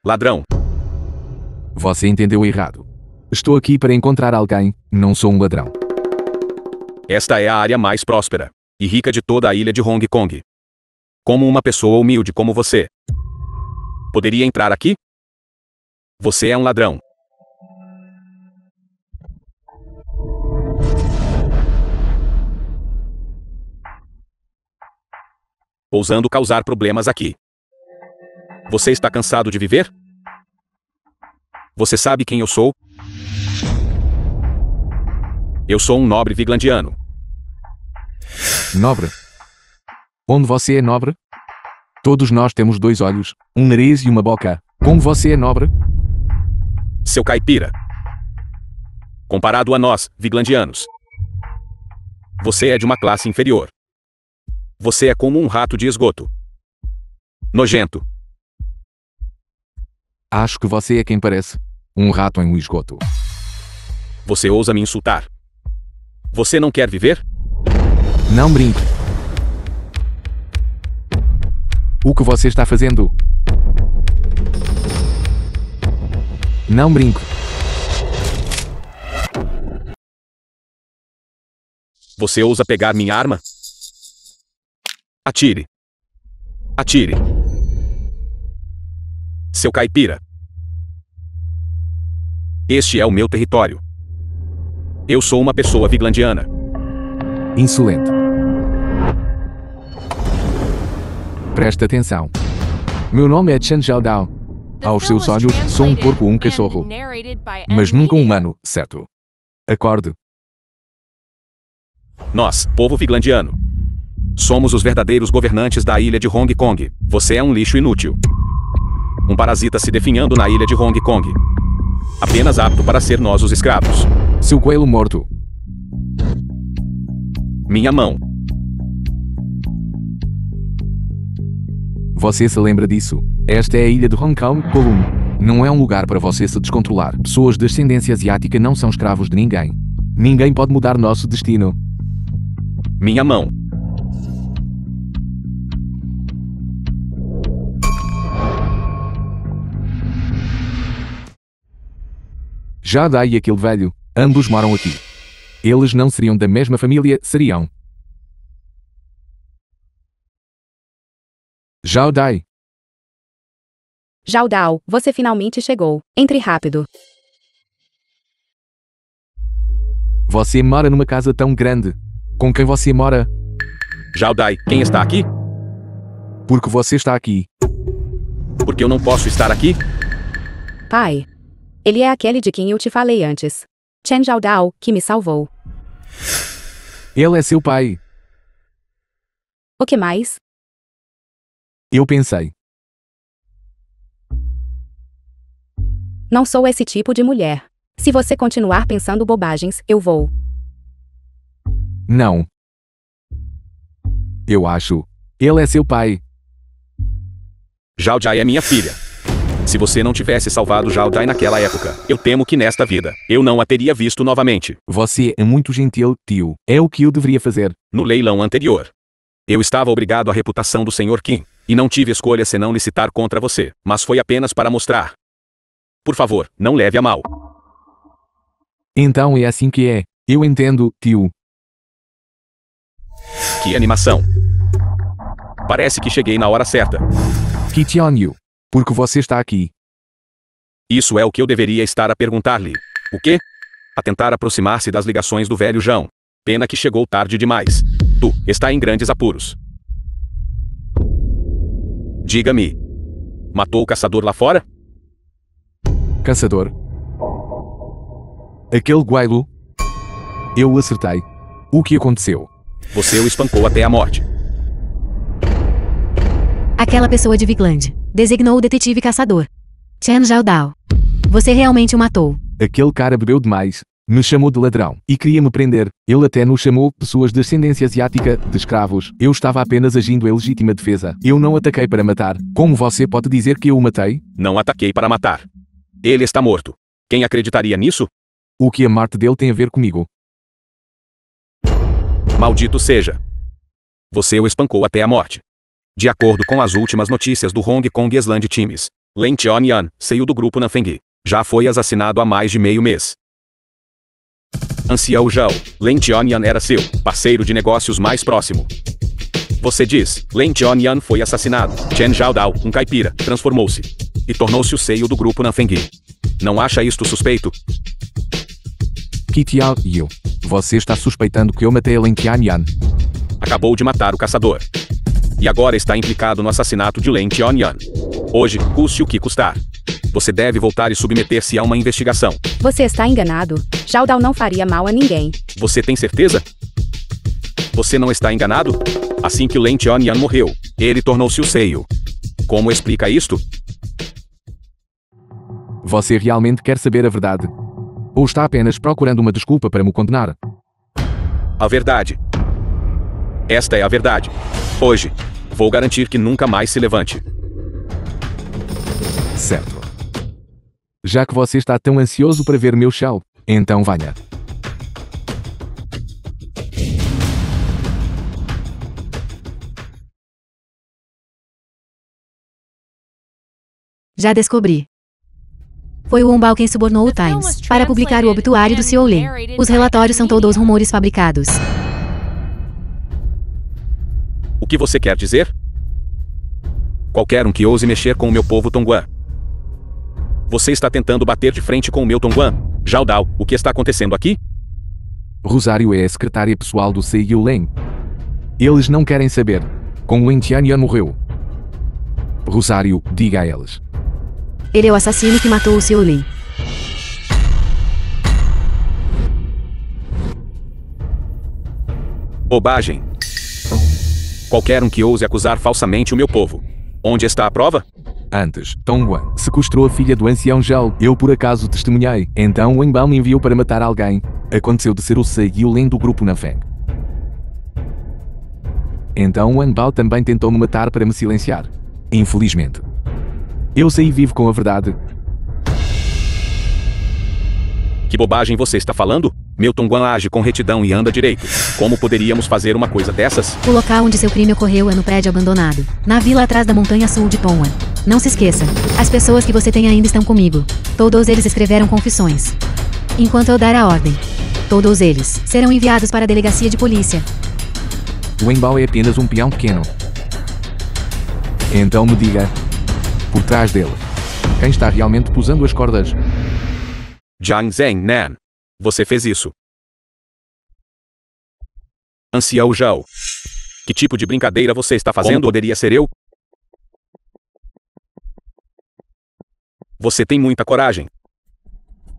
ladrão. Você entendeu errado. Estou aqui para encontrar alguém, não sou um ladrão. Esta é a área mais próspera e rica de toda a ilha de Hong Kong. Como uma pessoa humilde como você poderia entrar aqui? Você é um ladrão. Ousando causar problemas aqui. Você está cansado de viver? Você sabe quem eu sou? Eu sou um nobre viglandiano. Nobre? Onde você é nobre? Todos nós temos 2 olhos, um nariz e uma boca. Como você é nobre? Seu caipira. Comparado a nós, viglandianos, você é de uma classe inferior. Você é como um rato de esgoto. Nojento. Acho que você é quem parece. Um rato em um esgoto. Você ousa me insultar. Você não quer viver? Não brinque. O que você está fazendo? Não brinco. Você ousa pegar minha arma? Atire. Atire. Seu caipira. Este é o meu território. Eu sou uma pessoa viglandiana. Insolente. Presta atenção. Meu nome é Chen Zhaodao. Aos seus olhos, sou um porco ou um cachorro. Mas nunca um humano, certo? Acorde. Nós, povo viglandiano, somos os verdadeiros governantes da ilha de Hong Kong. Você é um lixo inútil. Um parasita se definhando na ilha de Hong Kong. Apenas apto para ser nós os escravos. Seu coelho morto. Minha mão. Você se lembra disso? Esta é a ilha de Hong Kong, Kowloon. Não é um lugar para você se descontrolar. Pessoas de ascendência asiática não são escravos de ninguém. Ninguém pode mudar nosso destino. Minha mão. Zhaodao e aquele velho, ambos moram aqui. Eles não seriam da mesma família, seriam? Zhaodao. Zhaodao, você finalmente chegou. Entre rápido. Você mora numa casa tão grande. Com quem você mora? Zhaodao, quem está aqui? Porque você está aqui. Porque eu não posso estar aqui? Pai. Ele é aquele de quem eu te falei antes. Chen Zhaodao, que me salvou. Ele é seu pai. O que mais? Eu pensei. Não sou esse tipo de mulher. Se você continuar pensando bobagens, eu vou. Não. Eu acho. Ele é seu pai. Zhaodao é minha filha. Se você não tivesse salvado Zhaodao naquela época, eu temo que nesta vida, eu não a teria visto novamente. Você é muito gentil, tio. É o que eu deveria fazer. No leilão anterior, eu estava obrigado à reputação do Sr. Kim, e não tive escolha senão licitar contra você, mas foi apenas para mostrar. Por favor, não leve a mal. Então é assim que é. Eu entendo, tio. Que animação. Parece que cheguei na hora certa. Kitionyu. Porque você está aqui. Isso é o que eu deveria estar a perguntar-lhe. O quê? A tentar aproximar-se das ligações do velho João. Pena que chegou tarde demais. Tu está em grandes apuros. Diga-me. Matou o caçador lá fora? Caçador. Aquele guailo. Eu acertei. O que aconteceu? Você o espancou até a morte. Aquela pessoa de Vigland designou o detetive caçador. Chen Zhaodao. Você realmente o matou. Aquele cara bebeu demais. Me chamou de ladrão e queria me prender. Ele até nos chamou pessoas de ascendência asiática de escravos. Eu estava apenas agindo em legítima defesa. Eu não ataquei para matar. Como você pode dizer que eu o matei? Não ataquei para matar. Ele está morto. Quem acreditaria nisso? O que a morte dele tem a ver comigo? Maldito seja. Você o espancou até a morte. De acordo com as últimas notícias do Hong Kong Island Times, Len Tianyan saiu do grupo Nanfeng. Já foi assassinado há mais de meio mês. Ancião Zhao, Len Tianyan era seu parceiro de negócios mais próximo. Você diz, Len Tianyan foi assassinado. Chen Zhaodao, um caipira, transformou-se e tornou-se o CEO do grupo Nanfeng. Não acha isto suspeito? Qitiao Yu, você está suspeitando que eu matei a Len Tianyan? Acabou de matar o caçador. E agora está implicado no assassinato de Len Tianyan. Hoje, custe o que custar. Você deve voltar e submeter-se a uma investigação. Você está enganado. Zhaodao não faria mal a ninguém. Você tem certeza? Você não está enganado? Assim que Len Tianyan morreu, ele tornou-se o CEO. Como explica isto? Você realmente quer saber a verdade? Ou está apenas procurando uma desculpa para me condenar? A verdade. Esta é a verdade. Hoje, vou garantir que nunca mais se levante. Certo. Já que você está tão ansioso para ver meu show, então venha. Já descobri. Foi o Wombao quem subornou o Times para publicar o obituário do Xiao Lin. Os relatórios são todos rumores fabricados. O que você quer dizer? Qualquer um que ouse mexer com o meu povo Tongguan. Você está tentando bater de frente com o meu Tongguan. Zhaodao, o que está acontecendo aqui? Rosário é a secretária pessoal do CEO Len. Eles não querem saber. Como Len Tianyan morreu. Rosário, diga a eles. Ele é o assassino que matou o Xiao Lin. Bobagem. Qualquer um que ouse acusar falsamente o meu povo. Onde está a prova? Antes, Tongguan sequestrou a filha do ancião Zhao. Eu por acaso testemunhei. Então Wenbao me enviou para matar alguém. Aconteceu de ser o CEO Len do grupo Nanfeng. Então Wenbao também tentou me matar para me silenciar. Infelizmente. Eu saí vivo com a verdade. Que bobagem você está falando? Meu Tongguan age com retidão e anda direito. Como poderíamos fazer uma coisa dessas? O local onde seu crime ocorreu é no prédio abandonado, na vila atrás da montanha sul de Tongguan. Não se esqueça, as pessoas que você tem ainda estão comigo. Todos eles escreveram confissões. Enquanto eu dar a ordem, todos eles serão enviados para a delegacia de polícia. Wenbao é apenas um peão pequeno. Então me diga, por trás dele, quem está realmente pusando as cordas? Jiang Zhengnan. Você fez isso. Ancião Zhao. Que tipo de brincadeira você está fazendo? Como poderia ser eu? Você tem muita coragem.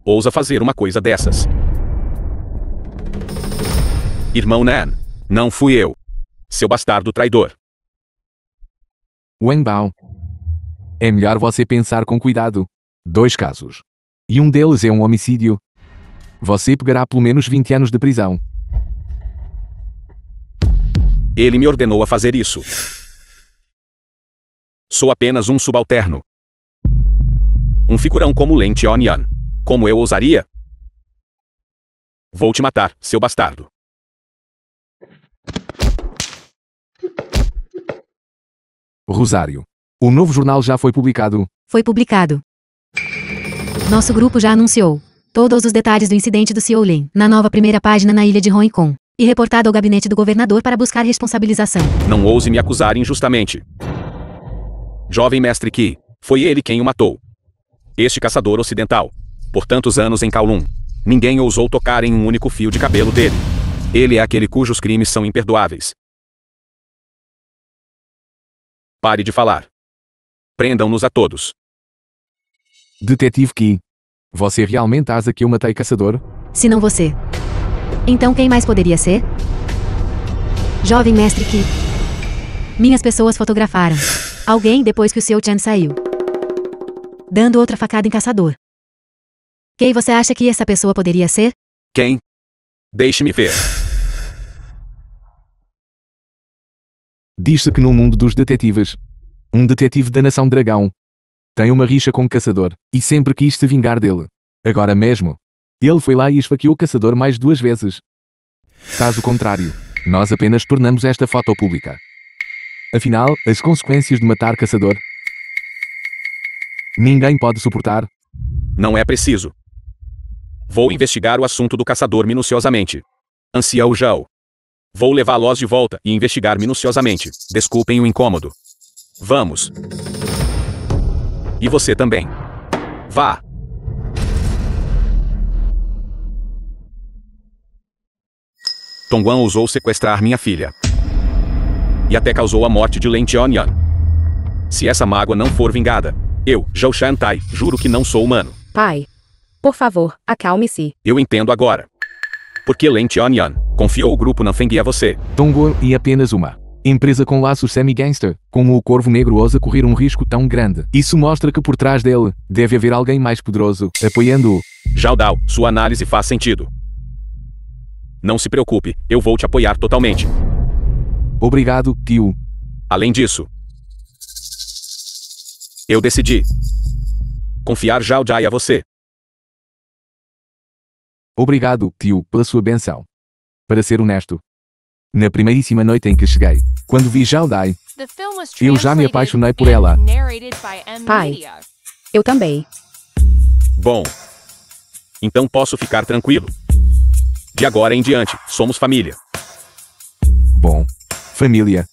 Ousa fazer uma coisa dessas. Irmão Nan. Não fui eu. Seu bastardo traidor. Wenbao. É melhor você pensar com cuidado. 2 casos. E um deles é um homicídio. Você pegará pelo menos 20 anos de prisão. Ele me ordenou a fazer isso. Sou apenas um subalterno. Um figurão como Len Tianyan. Como eu ousaria? Vou te matar, seu bastardo. Rosário. O novo jornal já foi publicado. Foi publicado. Nosso grupo já anunciou todos os detalhes do incidente do Xiao Lin na nova primeira página na ilha de Hong Kong e reportado ao gabinete do governador para buscar responsabilização. Não ouse me acusar injustamente. Jovem mestre Qi, foi ele quem o matou. Este caçador ocidental. Por tantos anos em Kowloon, ninguém ousou tocar em um único fio de cabelo dele. Ele é aquele cujos crimes são imperdoáveis. Pare de falar. Prendam-nos a todos. Detetive Qi. Você realmente acha que eu matei caçador? Se não você, então quem mais poderia ser? Jovem mestre Qi. Minhas pessoas fotografaram alguém depois que o Xiao Chen saiu, dando outra facada em caçador. Quem você acha que essa pessoa poderia ser? Quem? Deixe-me ver. Diz-se que no mundo dos detetives, um detetive da Nação Dragão tem uma rixa com o caçador e sempre quis se vingar dele. Agora mesmo, ele foi lá e esfaqueou o caçador mais 2 vezes. Caso contrário, nós apenas tornamos esta foto pública. Afinal, as consequências de matar caçador Ninguém pode suportar. Não é preciso. Vou investigar o assunto do caçador minuciosamente. Ancião Zhao. Vou levá-los de volta e investigar minuciosamente. Desculpem o incômodo. Vamos. E você também. Vá. Tongguan ousou sequestrar minha filha. E até causou a morte de Lin Xiaoyan. Se essa mágoa não for vingada, eu, Zhao Shantai, juro que não sou humano. Pai. Por favor, acalme-se. Eu entendo agora. Porque Lin Xiaoyan confiou o grupo Nanfeng a você. Tongguan e apenas uma empresa com laços semi-gangster, como o Corvo Negro ousa correr um risco tão grande. Isso mostra que por trás dele, deve haver alguém mais poderoso, apoiando-o. Zhao Dao, sua análise faz sentido. Não se preocupe, eu vou te apoiar totalmente. Obrigado, tio. Além disso, eu decidi confiar Zhao Jai a você. Obrigado, tio, pela sua benção. Para ser honesto, na primeiríssima noite em que cheguei, quando vi Zhao Dai, eu já me apaixonei por ela. Pai. Eu também. Bom, então posso ficar tranquilo. De agora em diante, somos família. Bom, família.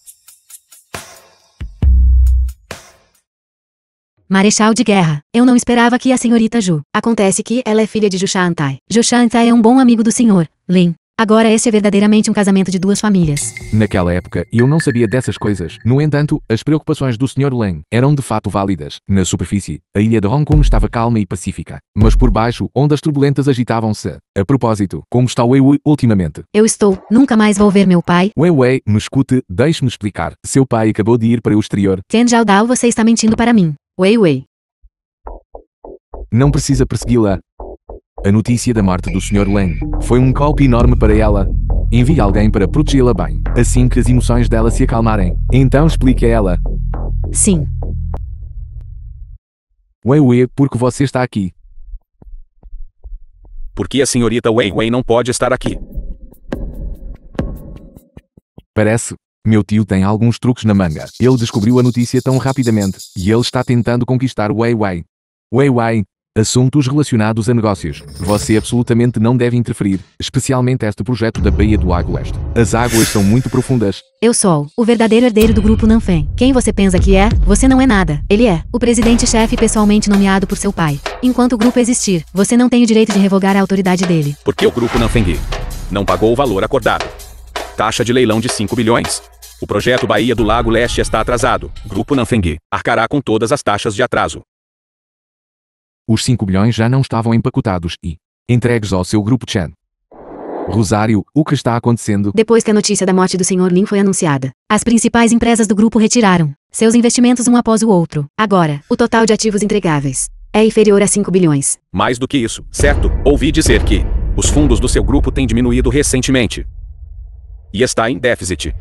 Marechal de Guerra. Eu não esperava que a senhorita Ju. Acontece que ela é filha de Zhao Shantai. Zhao Shantai é um bom amigo do senhor, Lin. Agora este é verdadeiramente um casamento de duas famílias. Naquela época, eu não sabia dessas coisas. No entanto, as preocupações do Sr. Lin eram de fato válidas. Na superfície, a ilha de Hong Kong estava calma e pacífica. Mas por baixo, ondas turbulentas agitavam-se. A propósito, como está o Wei Wei ultimamente? Eu estou. Nunca mais vou ver meu pai. Wei Wei, me escute, deixe-me explicar. Seu pai acabou de ir para o exterior. Chen Zhao Dao, você está mentindo para mim. Wei Wei. Não precisa persegui-la. A notícia da morte do Sr. Lin foi um golpe enorme para ela. Envie alguém para protegê-la bem, assim que as emoções dela se acalmarem. Então explique a ela. Sim. Wei Wei, por que você está aqui? Por que a senhorita Wei Wei não pode estar aqui? Parece. Meu tio tem alguns truques na manga. Ele descobriu a notícia tão rapidamente, e ele está tentando conquistar Wei Wei. Wei Wei. Assuntos relacionados a negócios. Você absolutamente não deve interferir, especialmente este projeto da Baía do Lago Leste. As águas são muito profundas. Eu sou o verdadeiro herdeiro do grupo Nanfeng. Quem você pensa que é? Você não é nada. Ele é o presidente-chefe pessoalmente nomeado por seu pai. Enquanto o grupo existir, você não tem o direito de revogar a autoridade dele. Porque o grupo Nanfeng não pagou o valor acordado. Taxa de leilão de 5 bilhões. O projeto Baía do Lago Leste está atrasado. Grupo Nanfeng arcará com todas as taxas de atraso. Os 5 bilhões já não estavam empacotados e entregues ao seu grupo Chen. Rosário, o que está acontecendo? Depois que a notícia da morte do Sr. Lin foi anunciada, as principais empresas do grupo retiraram seus investimentos um após o outro. Agora, o total de ativos entregáveis é inferior a 5 bilhões. Mais do que isso, certo? Ouvi dizer que os fundos do seu grupo têm diminuído recentemente. E está em déficit.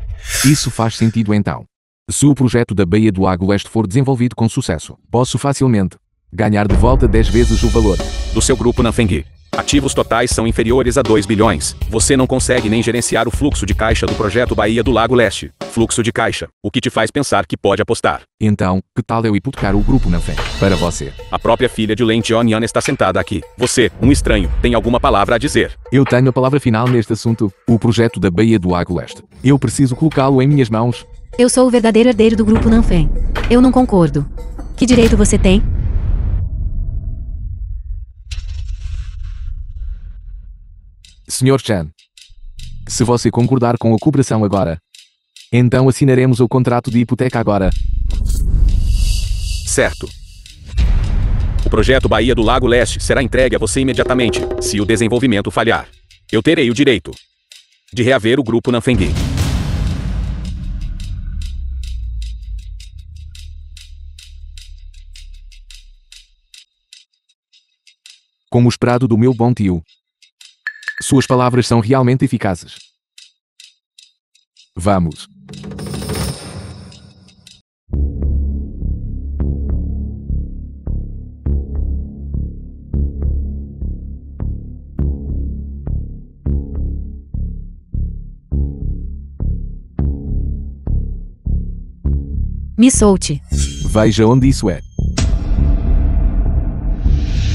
Isso faz sentido então. Se o projeto da Baía do Lago Leste for desenvolvido com sucesso, posso facilmente ganhar de volta 10 vezes o valor do seu grupo Nanfeng. Ativos totais são inferiores a 2 bilhões. Você não consegue nem gerenciar o fluxo de caixa do projeto Baía do Lago Leste. Fluxo de caixa. O que te faz pensar que pode apostar? Então, que tal eu hipotecar o grupo Nanfeng para você? A própria filha de Lin Xiaoyan está sentada aqui. Você, um estranho, tem alguma palavra a dizer? Eu tenho a palavra final neste assunto. O projeto da Baía do Lago Leste. Eu preciso colocá-lo em minhas mãos. Eu sou o verdadeiro herdeiro do grupo Nanfeng. Eu não concordo. Que direito você tem? Sr. Chen, se você concordar com a cooperação agora, então assinaremos o contrato de hipoteca agora. Certo. O projeto Baía do Lago Leste será entregue a você imediatamente, se o desenvolvimento falhar. Eu terei o direito de reaver o grupo Nanfeng. Como esperado do meu bom tio. Suas palavras são realmente eficazes. Vamos. Me solte. Veja onde isso é.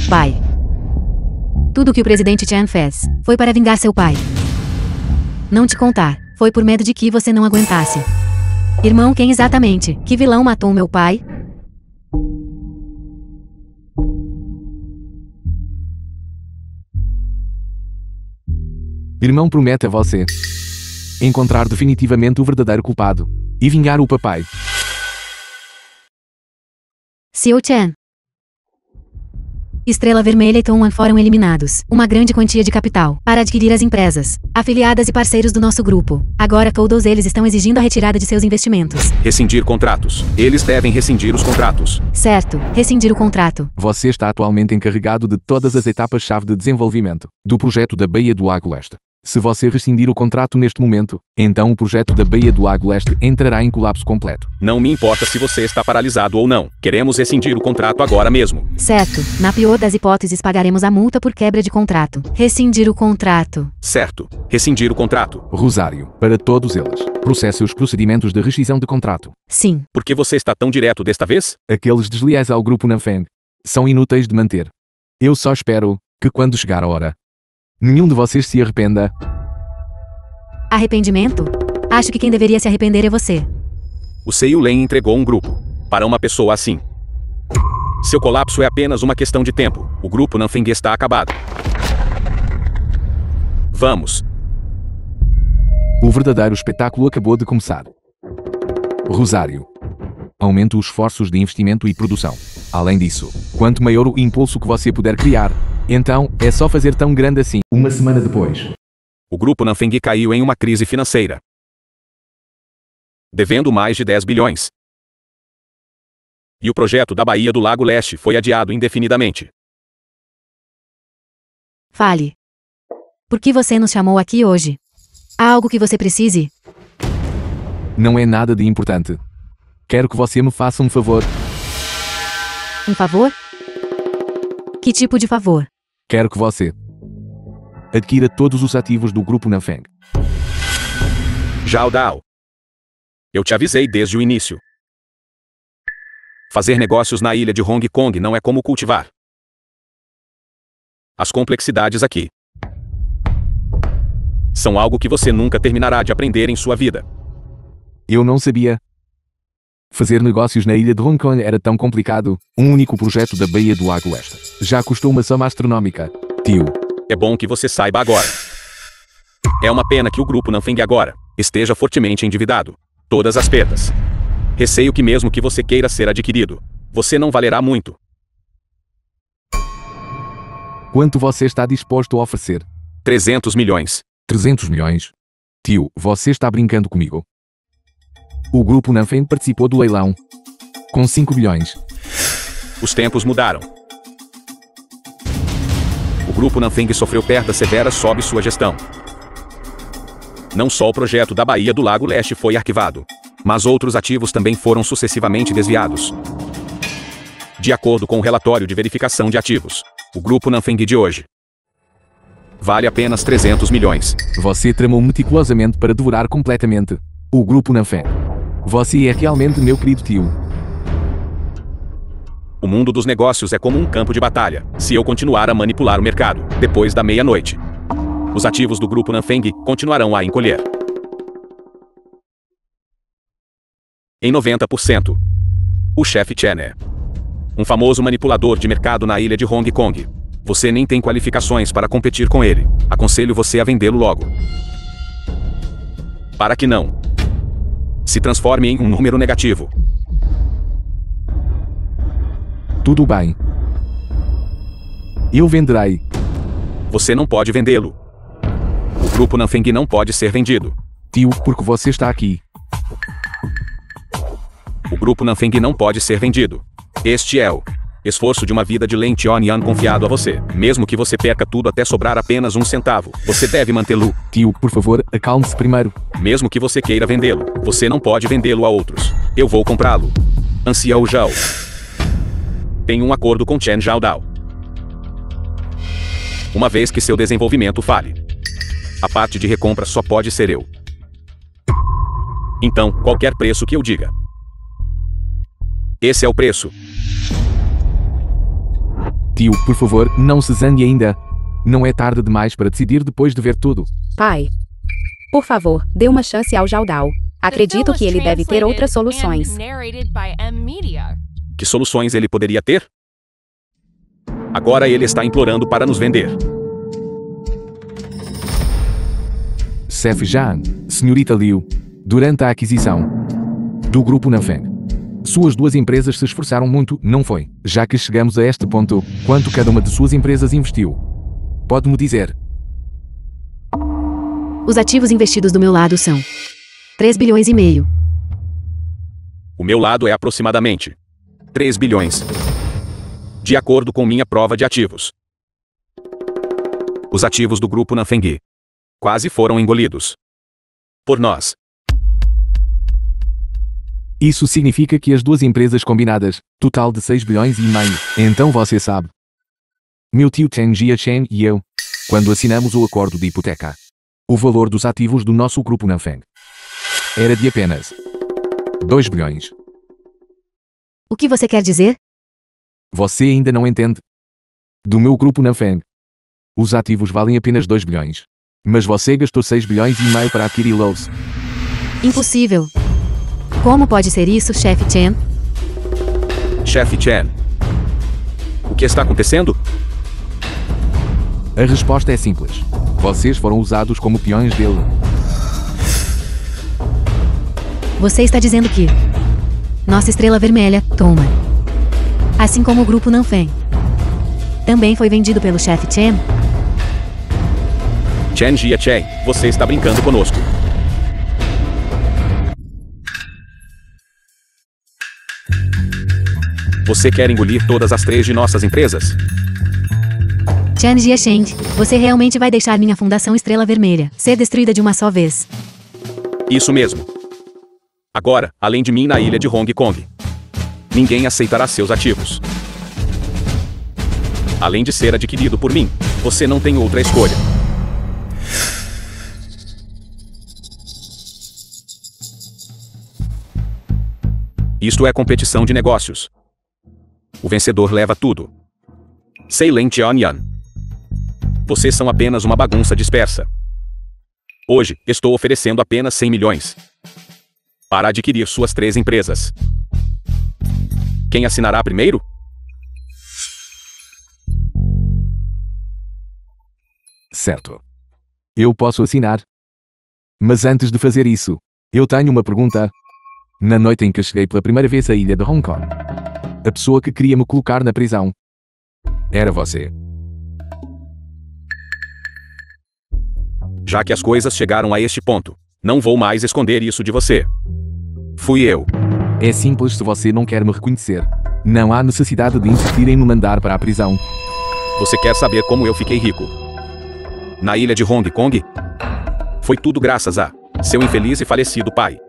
Pai. Tudo que o presidente Chen fez foi para vingar seu pai. Não te contar, foi por medo de que você não aguentasse. Irmão, quem exatamente? Que vilão matou meu pai? Irmão promete a você encontrar definitivamente o verdadeiro culpado e vingar o papai. Xiao Chen. Estrela Vermelha e Tom Wan foram eliminados. Uma grande quantia de capital para adquirir as empresas, afiliadas e parceiros do nosso grupo. Agora todos eles estão exigindo a retirada de seus investimentos. Rescindir contratos. Eles devem rescindir os contratos. Certo, rescindir o contrato. Você está atualmente encarregado de todas as etapas-chave de desenvolvimento do projeto da Baía do Lago Leste. Se você rescindir o contrato neste momento, então o projeto da Baía do Lago Leste entrará em colapso completo. Não me importa se você está paralisado ou não. Queremos rescindir o contrato agora mesmo. Certo, na pior das hipóteses pagaremos a multa por quebra de contrato. Rescindir o contrato. Certo. Rescindir o contrato. Rosário, para todos eles, processe os procedimentos de rescisão de contrato. Sim. Por que você está tão direto desta vez? Aqueles desleais ao grupo Nanfeng são inúteis de manter. Eu só espero que quando chegar a hora, nenhum de vocês se arrependa. Arrependimento? Acho que quem deveria se arrepender é você. O Seiyu Len entregou um grupo para uma pessoa assim. Seu colapso é apenas uma questão de tempo. O grupo Nanfeng está acabado. Vamos. O verdadeiro espetáculo acabou de começar. Rosário. Aumente os esforços de investimento e produção. Além disso, quanto maior o impulso que você puder criar, então é só fazer tão grande assim. Uma semana depois, O grupo Nanfeng caiu em uma crise financeira, devendo mais de 10 bilhões. E o projeto da Baía do Lago Leste foi adiado indefinidamente. Fale. Por que você nos chamou aqui hoje? Há algo que você precise? não é nada de importante. Quero que você me faça um favor. Um favor? Que tipo de favor? Quero que você adquira todos os ativos do grupo Nanfeng. Zhao Dao. Eu te avisei desde o início. Fazer negócios na ilha de Hong Kong não é como cultivar. As complexidades aqui são algo que você nunca terminará de aprender em sua vida. Eu não sabia. Fazer negócios na ilha de Hong Kong era tão complicado. Um único projeto da Baía do Lago Leste já custou uma soma astronômica. Tio. É bom que você saiba agora. É uma pena que o grupo Nanfeng agora esteja fortemente endividado. Todas as perdas. Receio que mesmo que você queira ser adquirido, você não valerá muito. Quanto você está disposto a oferecer? 300 milhões. 300 milhões? Tio, você está brincando comigo? O grupo Nanfeng participou do leilão com 5 bilhões. Os tempos mudaram. O grupo Nanfeng sofreu perdas severas sob sua gestão. Não só o projeto da Baía do Lago Leste foi arquivado, mas outros ativos também foram sucessivamente desviados. De acordo com o relatório de verificação de ativos, o grupo Nanfeng de hoje vale apenas 300 milhões. Você tramou meticulosamente para devorar completamente o grupo Nanfeng. Você é realmente meu querido tio. O mundo dos negócios é como um campo de batalha. Se eu continuar a manipular o mercado, depois da meia-noite, os ativos do grupo Nanfeng continuarão a encolher em 90%. O chefe Chen é um famoso manipulador de mercado na ilha de Hong Kong. Você nem tem qualificações para competir com ele. Aconselho você a vendê-lo logo, para que não se transforme em um número negativo. Tudo bem. Eu venderei. Você não pode vendê-lo. O grupo Nanfeng não pode ser vendido. Tio, porque você está aqui. O grupo Nanfeng não pode ser vendido. Este é o esforço de uma vida de Len Tianyan confiado a você. Mesmo que você perca tudo até sobrar apenas um centavo, você deve mantê-lo. Tio, por favor, acalme-se primeiro. Mesmo que você queira vendê-lo, você não pode vendê-lo a outros. Eu vou comprá-lo. Ancião Zhao. Tem um acordo com Chen Zhaodao. Uma vez que seu desenvolvimento fale, a parte de recompra só pode ser eu. Então, qualquer preço que eu diga. Esse é o preço. Tio, por favor, não se zangue ainda. Não é tarde demais para decidir depois de ver tudo. Pai, por favor, dê uma chance ao Jaudal. Acredito que ele deve ter outras soluções. Que soluções ele poderia ter? Agora ele está implorando para nos vender. Chef Jean, Senhorita Liu, durante a aquisição do grupo Nanfeng, suas duas empresas se esforçaram muito, não foi? Já que chegamos a este ponto, quanto cada uma de suas empresas investiu? Pode-me dizer? Os ativos investidos do meu lado são 3 bilhões e meio. O meu lado é aproximadamente 3 bilhões. De acordo com minha prova de ativos. Os ativos do grupo Nanfeng quase foram engolidos por nós. Isso significa que as duas empresas combinadas, total de 6 bilhões e meio. Então você sabe. Meu tio Chen Jiachen e eu, quando assinamos o acordo de hipoteca, o valor dos ativos do nosso grupo Nanfeng era de apenas 2 bilhões. O que você quer dizer? Você ainda não entende? Do meu grupo Nanfeng, os ativos valem apenas 2 bilhões. Mas você gastou 6 bilhões e meio para adquiri-los. Impossível. Como pode ser isso, Chef Chen? Chef Chen. O que está acontecendo? A resposta é simples. Vocês foram usados como peões dele. Você está dizendo que nossa estrela vermelha, Toma, assim como o grupo Nanfeng, também foi vendido pelo Chef Chen? Chen Jiachen, você está brincando conosco. Você quer engolir todas as 3 de nossas empresas? Chen Jiachen, você realmente vai deixar minha fundação Estrela Vermelha ser destruída de uma só vez? Isso mesmo. Agora, além de mim na ilha de Hong Kong, ninguém aceitará seus ativos. Além de ser adquirido por mim, você não tem outra escolha. Isto é competição de negócios. O vencedor leva tudo. Seilen Tianyan. Vocês são apenas uma bagunça dispersa. Hoje, estou oferecendo apenas 100 milhões. Para adquirir suas 3 empresas. Quem assinará primeiro? Certo. Eu posso assinar. Mas antes de fazer isso, eu tenho uma pergunta. Na noite em que cheguei pela primeira vez à ilha de Hong Kong, a pessoa que queria me colocar na prisão era você. Já que as coisas chegaram a este ponto, não vou mais esconder isso de você. Fui eu. É simples se você não quer me reconhecer. Não há necessidade de insistir em me mandar para a prisão. Você quer saber como eu fiquei rico? Na ilha de Hong Kong? Foi tudo graças a seu infeliz e falecido pai.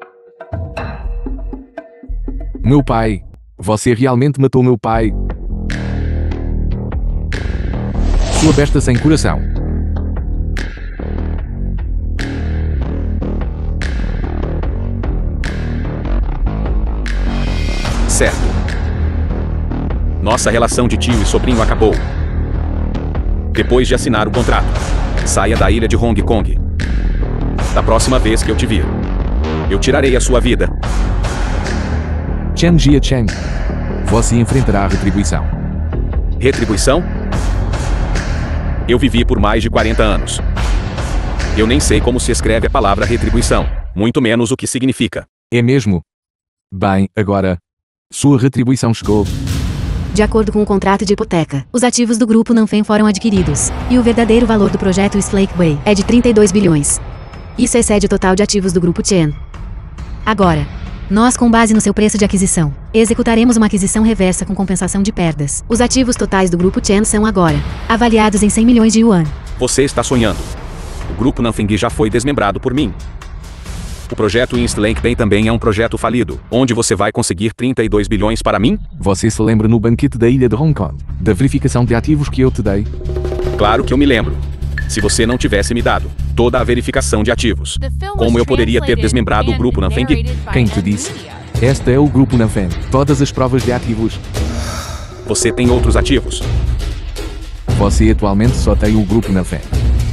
Meu pai. Você realmente matou meu pai. Sua besta sem coração. Certo. Nossa relação de tio e sobrinho acabou. Depois de assinar o contrato, saia da ilha de Hong Kong. Da próxima vez que eu te vir, eu tirarei a sua vida. Chen Jiachen. Você enfrentará a retribuição. Retribuição? Eu vivi por mais de 40 anos. Eu nem sei como se escreve a palavra retribuição, muito menos o que significa. É mesmo? Bem, agora, sua retribuição chegou. De acordo com o contrato de hipoteca, os ativos do grupo Nanfeng foram adquiridos, e o verdadeiro valor do projeto Slake Way é de 32 bilhões. Isso excede o total de ativos do grupo Chen. Agora, nós, com base no seu preço de aquisição, executaremos uma aquisição reversa com compensação de perdas. Os ativos totais do grupo Chen são agora avaliados em 100 milhões de yuan. Você está sonhando. O grupo Nanfeng já foi desmembrado por mim. O projeto East Lake Bay também é um projeto falido, onde você vai conseguir 32 bilhões para mim? Você se lembra no banquete da ilha de Hong Kong, da verificação de ativos que eu te dei? Claro que eu me lembro. Se você não tivesse me dado toda a verificação de ativos, como eu poderia ter desmembrado o grupo Nanfeng? Quem te disse? Este é o grupo Nanfeng. Todas as provas de ativos. Você tem outros ativos? Você atualmente só tem o grupo Nanfeng.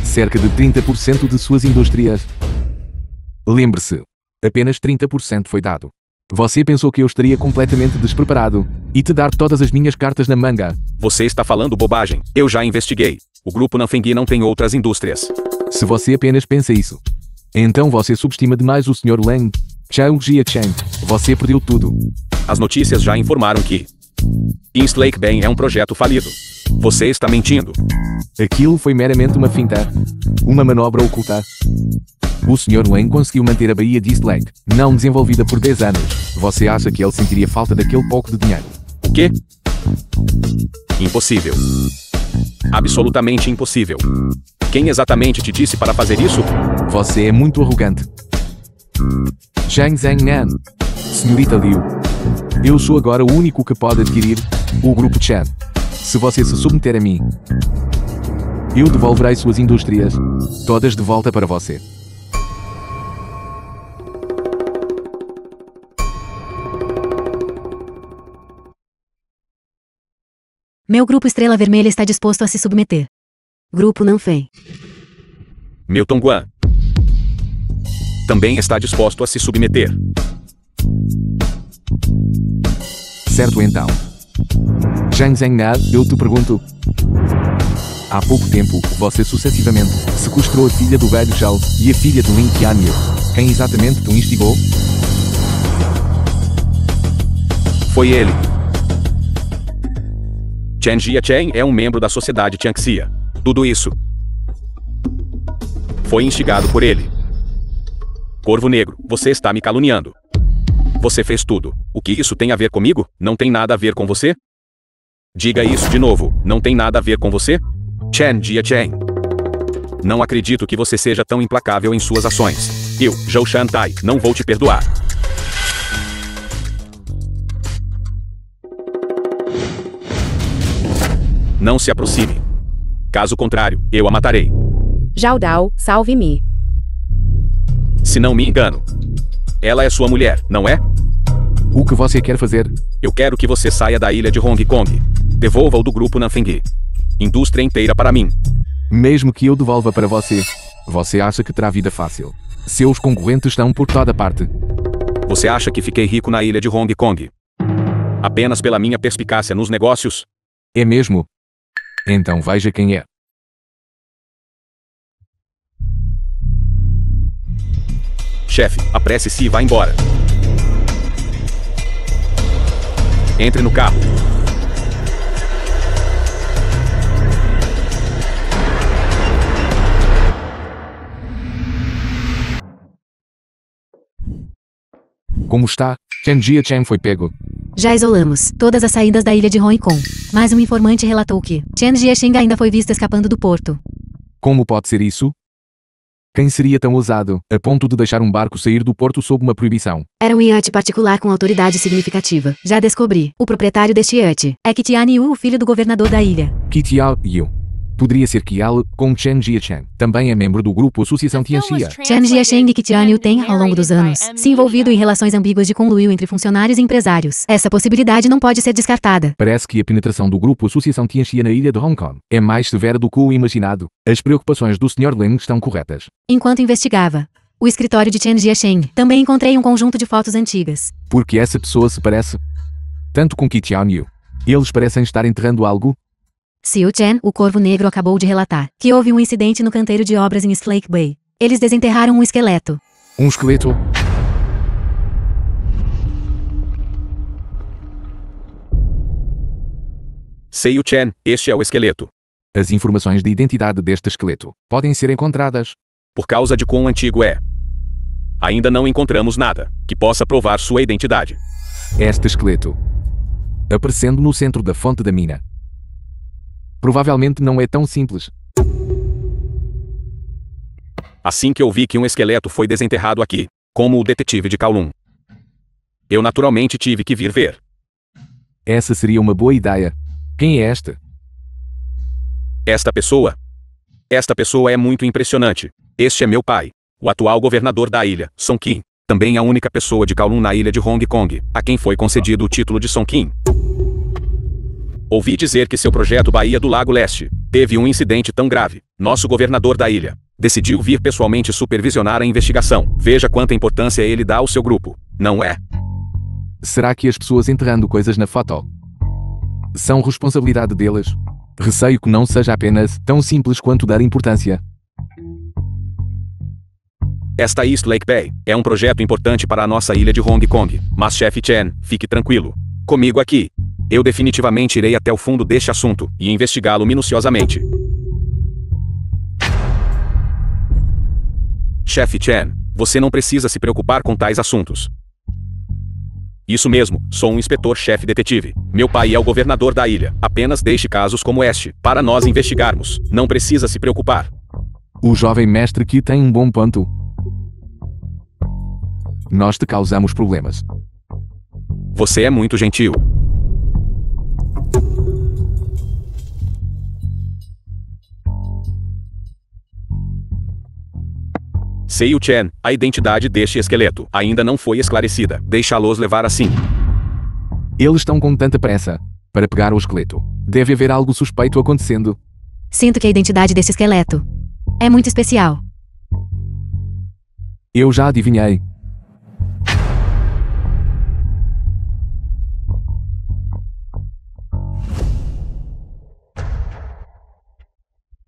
Cerca de 30% de suas indústrias. Lembre-se, apenas 30% foi dado. Você pensou que eu estaria completamente despreparado e te dar todas as minhas cartas na manga. Você está falando bobagem. Eu já investiguei. O grupo Nanfeng não tem outras indústrias. Se você apenas pensa isso, então você subestima demais o Sr. Leng. Chao Jia-Cheng, você perdeu tudo. As notícias já informaram que East Lake Bay é um projeto falido. Você está mentindo. Aquilo foi meramente uma finta. Uma manobra oculta. O Sr. Leng conseguiu manter a Baía de East Lake, não desenvolvida por 10 anos. Você acha que ele sentiria falta daquele pouco de dinheiro? O quê? Impossível. Absolutamente impossível. Quem exatamente te disse para fazer isso? Você é muito arrogante. Zhang Zhangnan. Senhorita Liu. Eu sou agora o único que pode adquirir o grupo Chen. Se você se submeter a mim, eu devolverei suas indústrias todas de volta para você. Meu grupo Estrela Vermelha está disposto a se submeter. Grupo Nanfeng. Meu Tongguan também está disposto a se submeter. Certo então. Zhang Zhangnan, eu te pergunto. Há pouco tempo, você sucessivamente sequestrou a filha do velho Zhao e a filha do Lin Qianyu. Quem exatamente te instigou? Foi ele. Chen Jia-Cheng é um membro da sociedade Tianxia. Tudo isso foi instigado por ele. Corvo Negro, você está me caluniando. Você fez tudo. O que isso tem a ver comigo? Não tem nada a ver com você? Diga isso de novo. Não tem nada a ver com você? Chen Jia-Cheng. Não acredito que você seja tão implacável em suas ações. Eu, Zhou Shantai, não vou te perdoar. Não se aproxime. Caso contrário, eu a matarei. Zhao Dao, salve-me. Se não me engano, ela é sua mulher, não é? O que você quer fazer? Eu quero que você saia da ilha de Hong Kong. Devolva-o do grupo Nanfeng. Indústria inteira para mim. Mesmo que eu devolva para você, você acha que terá vida fácil? Seus concorrentes estão por toda parte. Você acha que fiquei rico na ilha de Hong Kong apenas pela minha perspicácia nos negócios? É mesmo? Então veja quem é. Chefe, apresse-se e vá embora. Entre no carro. Como está? Chen Jia-Cheng foi pego. Já isolamos todas as saídas da ilha de Hong Kong, mas um informante relatou que Chen Jia-Cheng ainda foi visto escapando do porto. Como pode ser isso? Quem seria tão ousado, a ponto de deixar um barco sair do porto sob uma proibição? Era um iate particular com autoridade significativa. Já descobri. O proprietário deste iate é Qian-Yu, o filho do governador da ilha. Qian-Yu. Poderia ser Kial, como Chen Jia-Cheng. Também é membro do grupo Associação Tianxia. Chen Jia-Cheng e Qian-Yu têm, ao longo dos anos, se envolvido em relações ambíguas de conluio entre funcionários e empresários. Essa possibilidade não pode ser descartada. Parece que a penetração do grupo Associação Tianxia na ilha de Hong Kong é mais severa do que o imaginado. As preocupações do Sr. Leng estão corretas. Enquanto investigava o escritório de Chen Jia-Cheng, também encontrei um conjunto de fotos antigas. Porque essa pessoa se parece tanto com Qian-Yu. Eles parecem estar enterrando algo. Xiu Chen, o Corvo Negro, acabou de relatar que houve um incidente no canteiro de obras em East Lake Bay. Eles desenterraram um esqueleto. Um esqueleto? Xiu Chen, este é o esqueleto. As informações de identidade deste esqueleto podem ser encontradas. Por causa de quão antigo é. Ainda não encontramos nada que possa provar sua identidade. Este esqueleto, aparecendo no centro da fonte da mina, provavelmente não é tão simples. Assim que eu vi que um esqueleto foi desenterrado aqui, como o detetive de Kowloon, eu naturalmente tive que vir ver. Essa seria uma boa ideia. Quem é esta? Esta pessoa é muito impressionante. Este é meu pai, o atual governador da ilha, Song Qin. Também a única pessoa de Kowloon na ilha de Hong Kong, a quem foi concedido o título de Song Qin. Ouvi dizer que seu projeto Baía do Lago Leste Teve um incidente tão grave. Nosso governador da ilha decidiu vir pessoalmente supervisionar a investigação. Veja quanta importância ele dá ao seu grupo, não é? Será que as pessoas enterrando coisas na foto são responsabilidade deles? Receio que não seja apenas tão simples quanto dar importância. Esta East Lake Bay é um projeto importante para a nossa ilha de Hong Kong. Mas chefe Chen, fique tranquilo. Comigo aqui. Eu definitivamente irei até o fundo deste assunto e investigá-lo minuciosamente. Chefe Chen, você não precisa se preocupar com tais assuntos. Isso mesmo, sou um inspetor-chefe detetive. Meu pai é o governador da ilha. Apenas deixe casos como este para nós investigarmos. Não precisa se preocupar. O jovem mestre que tem um bom ponto. Nós te causamos problemas. Você é muito gentil. Seiyu Chen, a identidade deste esqueleto ainda não foi esclarecida. Deixá-los levar assim. Eles estão com tanta pressa para pegar o esqueleto. Deve haver algo suspeito acontecendo. Sinto que a identidade desse esqueleto é muito especial. Eu já adivinhei.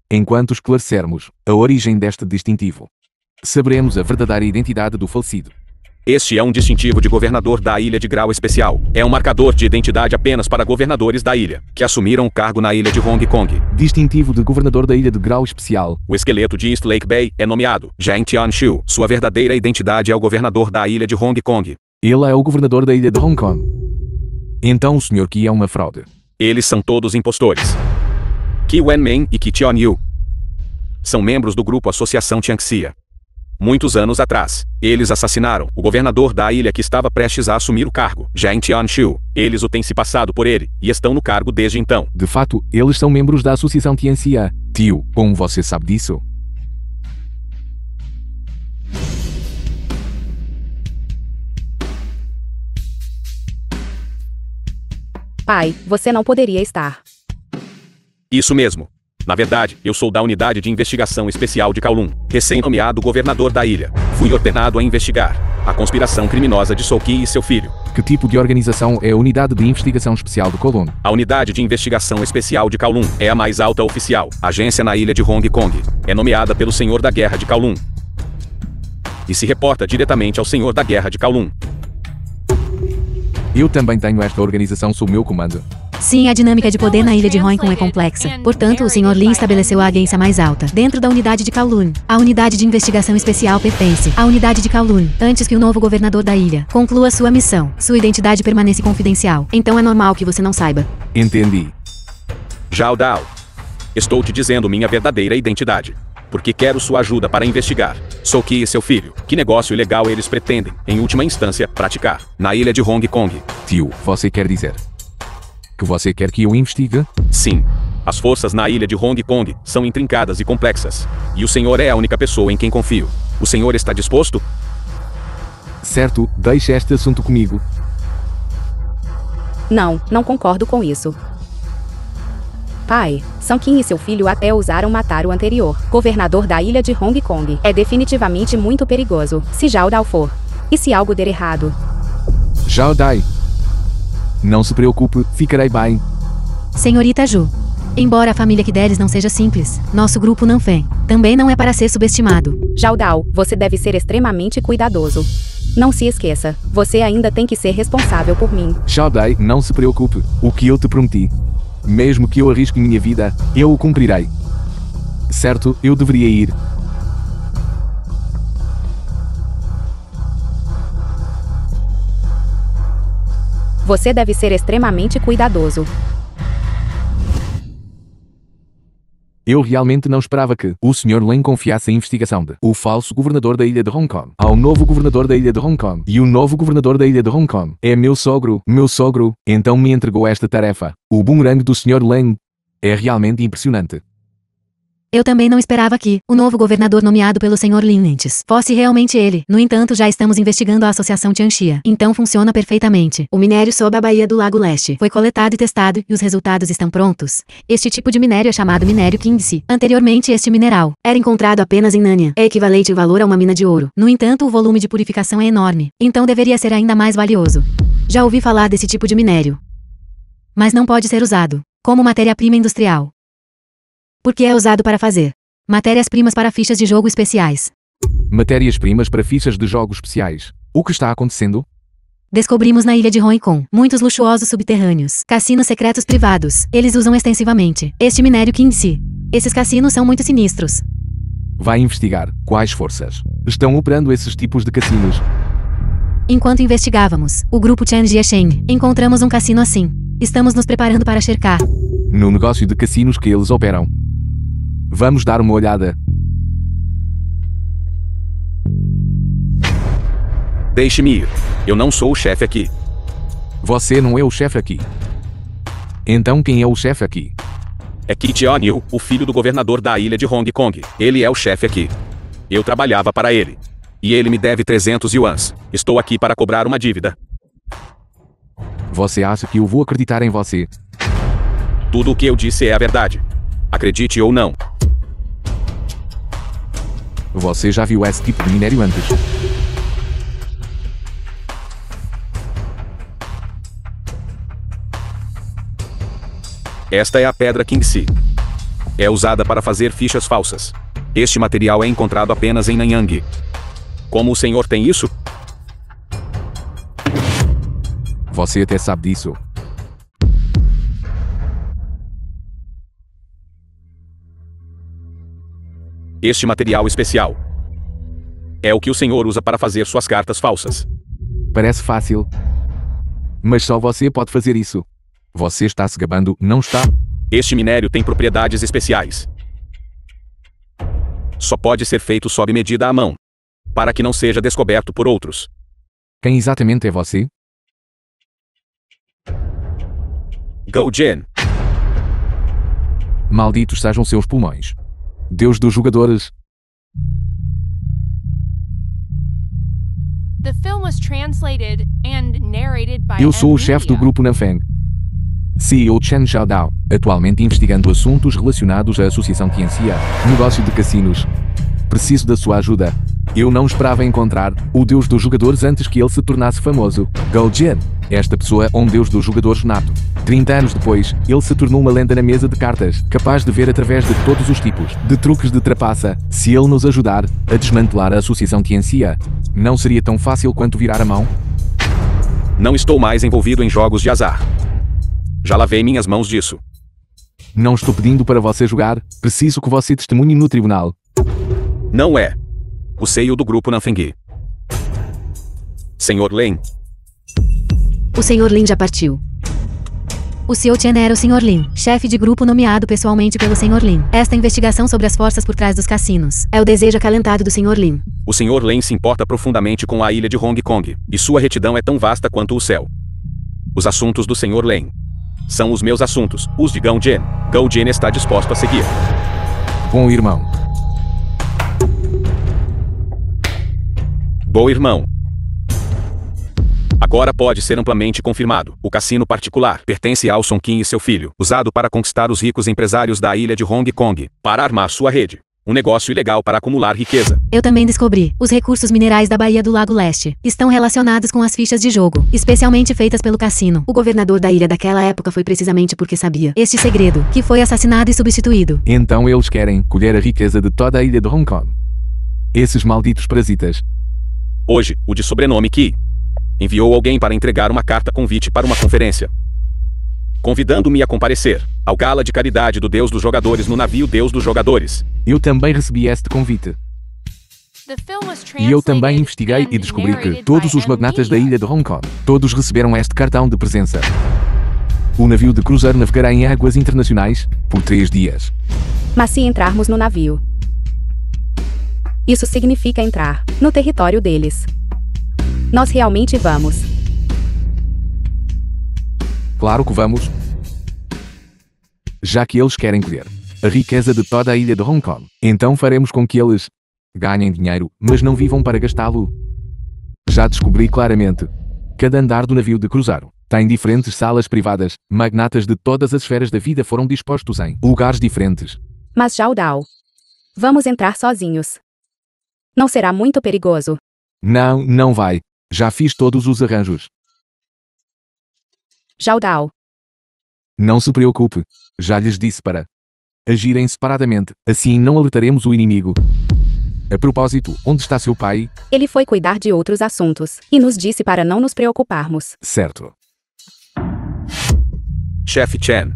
Enquanto esclarecermos a origem deste distintivo, saberemos a verdadeira identidade do falecido. Este é um distintivo de governador da ilha de grau especial. É um marcador de identidade apenas para governadores da ilha, que assumiram o cargo na ilha de Hong Kong. Distintivo de governador da ilha de grau especial. O esqueleto de East Lake Bay é nomeado Zhang Tianxiu. Sua verdadeira identidade é o governador da ilha de Hong Kong. Ele é o governador da ilha de Hong Kong. Então o senhor Qi é uma fraude. Eles são todos impostores. Qi Wenmeng e Qi Tianyu são membros do grupo Associação Tianxia. Muitos anos atrás, eles assassinaram o governador da ilha que estava prestes a assumir o cargo, Zhang Tianxiu. Eles o têm se passado por ele, e estão no cargo desde então. De fato, eles são membros da Associação Tianxia. Tio, como você sabe disso? Pai, você não poderia estar. Isso mesmo. Na verdade, eu sou da Unidade de Investigação Especial de Kowloon, recém-nomeado governador da ilha. Fui ordenado a investigar a conspiração criminosa de Soki e seu filho. Que tipo de organização é a Unidade de Investigação Especial de Kowloon? A Unidade de Investigação Especial de Kowloon é a mais alta oficial agência na ilha de Hong Kong. É nomeada pelo Senhor da Guerra de Kowloon e se reporta diretamente ao Senhor da Guerra de Kowloon. Eu também tenho esta organização sob meu comando. Sim, a dinâmica de poder na ilha de Hong Kong é complexa. Portanto, o Sr. Lin estabeleceu a agência mais alta, dentro da unidade de Kowloon. A unidade de investigação especial pertence à unidade de Kowloon, antes que o novo governador da ilha conclua sua missão. Sua identidade permanece confidencial, então é normal que você não saiba. Entendi. Zhao Dao, estou te dizendo minha verdadeira identidade, porque quero sua ajuda para investigar Soki e seu filho. Que negócio ilegal eles pretendem, em última instância, praticar na ilha de Hong Kong? Tio, você quer dizer que você quer que eu investigue? Sim. As forças na ilha de Hong Kong são intrincadas e complexas. E o senhor é a única pessoa em quem confio. O senhor está disposto? Certo, deixe este assunto comigo. Não concordo com isso. Pai, São Qin e seu filho até ousaram matar o anterior governador da ilha de Hong Kong. É definitivamente muito perigoso, se Zhao Dao for. E se algo der errado? Zhao Dai. Não se preocupe, ficarei bem. Senhorita Zhu. Embora a família que deres não seja simples, nosso grupo não vem. Também não é para ser subestimado. Zhao Dao, você deve ser extremamente cuidadoso. Não se esqueça, você ainda tem que ser responsável por mim. Zhao Dai, não se preocupe, o que eu te prometi. Mesmo que eu arrisque minha vida, eu o cumprirei. Certo, eu deveria ir. Você deve ser extremamente cuidadoso. Eu realmente não esperava que o Sr. Lin confiasse a investigação de o falso governador da ilha de Hong Kong ao novo governador da ilha de Hong Kong. E o novo governador da ilha de Hong Kong é meu sogro, então me entregou esta tarefa. O boomerang do Sr. Lin é realmente impressionante. Eu também não esperava que o novo governador nomeado pelo Sr. Lin antes fosse realmente ele. No entanto, já estamos investigando a Associação Tianxia. Então funciona perfeitamente. O minério sob a Baía do Lago Leste foi coletado e testado, e os resultados estão prontos. Este tipo de minério é chamado minério Qingxi. Anteriormente, este mineral era encontrado apenas em Nanya. É equivalente em valor a uma mina de ouro. No entanto, o volume de purificação é enorme. Então deveria ser ainda mais valioso. Já ouvi falar desse tipo de minério, mas não pode ser usado como matéria-prima industrial, porque é usado para fazer matérias-primas para fichas de jogo especiais. Matérias-primas para fichas de jogos especiais. O que está acontecendo? Descobrimos na ilha de Hong Kong muitos luxuosos subterrâneos, cassinos secretos privados. Eles usam extensivamente este minério Qingxi. Esses cassinos são muito sinistros. Vai investigar quais forças estão operando esses tipos de cassinos. Enquanto investigávamos o grupo Chen Jiesheng, encontramos um cassino assim. Estamos nos preparando para cercar no negócio de cassinos que eles operam. Vamos dar uma olhada. Deixe-me ir. Eu não sou o chefe aqui. Você não é o chefe aqui. Então quem é o chefe aqui? É Kit O'Neill, o filho do governador da ilha de Hong Kong. Ele é o chefe aqui. Eu trabalhava para ele. E ele me deve 300 yuans. Estou aqui para cobrar uma dívida. Você acha que eu vou acreditar em você? Tudo o que eu disse é a verdade. Acredite ou não. Você já viu esse tipo de minério antes? Esta é a pedra Qingxi. É usada para fazer fichas falsas. Este material é encontrado apenas em Nanyang. Como o senhor tem isso? Você até sabe disso. Este material especial é o que o senhor usa para fazer suas cartas falsas. Parece fácil. Mas só você pode fazer isso. Você está se gabando, não está? Este minério tem propriedades especiais. Só pode ser feito sob medida à mão, para que não seja descoberto por outros. Quem exatamente é você? Gao Jian. Malditos sejam seus pulmões. Deus dos jogadores. The film was translated and narrated by Eu sou o chefe do grupo Nanfeng. CEO Chen Xiaodao, atualmente investigando assuntos relacionados à Associação Tianxia, negócio de cassinos. Preciso da sua ajuda. Eu não esperava encontrar o deus dos jogadores antes que ele se tornasse famoso. Gao Jian. Esta pessoa é um deus dos jogadores nato. 30 anos depois, ele se tornou uma lenda na mesa de cartas, capaz de ver através de todos os tipos de truques de trapaça. Se ele nos ajudar a desmantelar a Associação Tianxia, não seria tão fácil quanto virar a mão? Não estou mais envolvido em jogos de azar. Já lavei minhas mãos disso. Não estou pedindo para você jogar, preciso que você testemunhe no tribunal. Não é. O CEO do grupo Nanfeng. Senhor Lin. O Sr. Lin já partiu. O CEO Chen era o Sr. Lin, chefe de grupo nomeado pessoalmente pelo Sr. Lin. Esta investigação sobre as forças por trás dos cassinos é o desejo acalentado do Sr. Lin. O Sr. Lin se importa profundamente com a ilha de Hong Kong, e sua retidão é tão vasta quanto o céu. Os assuntos do Sr. Lin são os meus assuntos, os de Gao Jian. Gao Jian está disposto a seguir. Bom irmão. Bom irmão. Agora pode ser amplamente confirmado. O cassino particular pertence a Ao Song Qin e seu filho, usado para conquistar os ricos empresários da ilha de Hong Kong, para armar sua rede. Um negócio ilegal para acumular riqueza. Eu também descobri. Os recursos minerais da Baía do Lago Leste estão relacionados com as fichas de jogo, especialmente feitas pelo cassino. O governador da ilha daquela época foi precisamente porque sabia este segredo, que foi assassinado e substituído. Então eles querem colher a riqueza de toda a ilha de Hong Kong. Esses malditos parasitas. Hoje, o de sobrenome Qi enviou alguém para entregar uma carta convite para uma conferência, convidando-me a comparecer ao gala de caridade do Deus dos Jogadores no navio Deus dos Jogadores. Eu também recebi este convite. E eu também investiguei e descobri que todos os magnatas da ilha de Hong Kong, todos receberam este cartão de presença. O navio de cruzeiro navegará em águas internacionais por 3 dias. Mas se entrarmos no navio, isso significa entrar no território deles. Nós realmente vamos. Claro que vamos. Já que eles querem colher a riqueza de toda a ilha de Hong Kong. Então faremos com que eles ganhem dinheiro, mas não vivam para gastá-lo. Já descobri claramente. Cada andar do navio de cruzeiro tem diferentes salas privadas. Magnatas de todas as esferas da vida foram dispostos em lugares diferentes. Mas Zhao Dao. Vamos entrar sozinhos. Não será muito perigoso. Não, não vai. Já fiz todos os arranjos. Zhao Dao. Não se preocupe. Já lhes disse para agirem separadamente. Assim não alertaremos o inimigo. A propósito, onde está seu pai? Ele foi cuidar de outros assuntos e nos disse para não nos preocuparmos. Certo. Chefe Chen.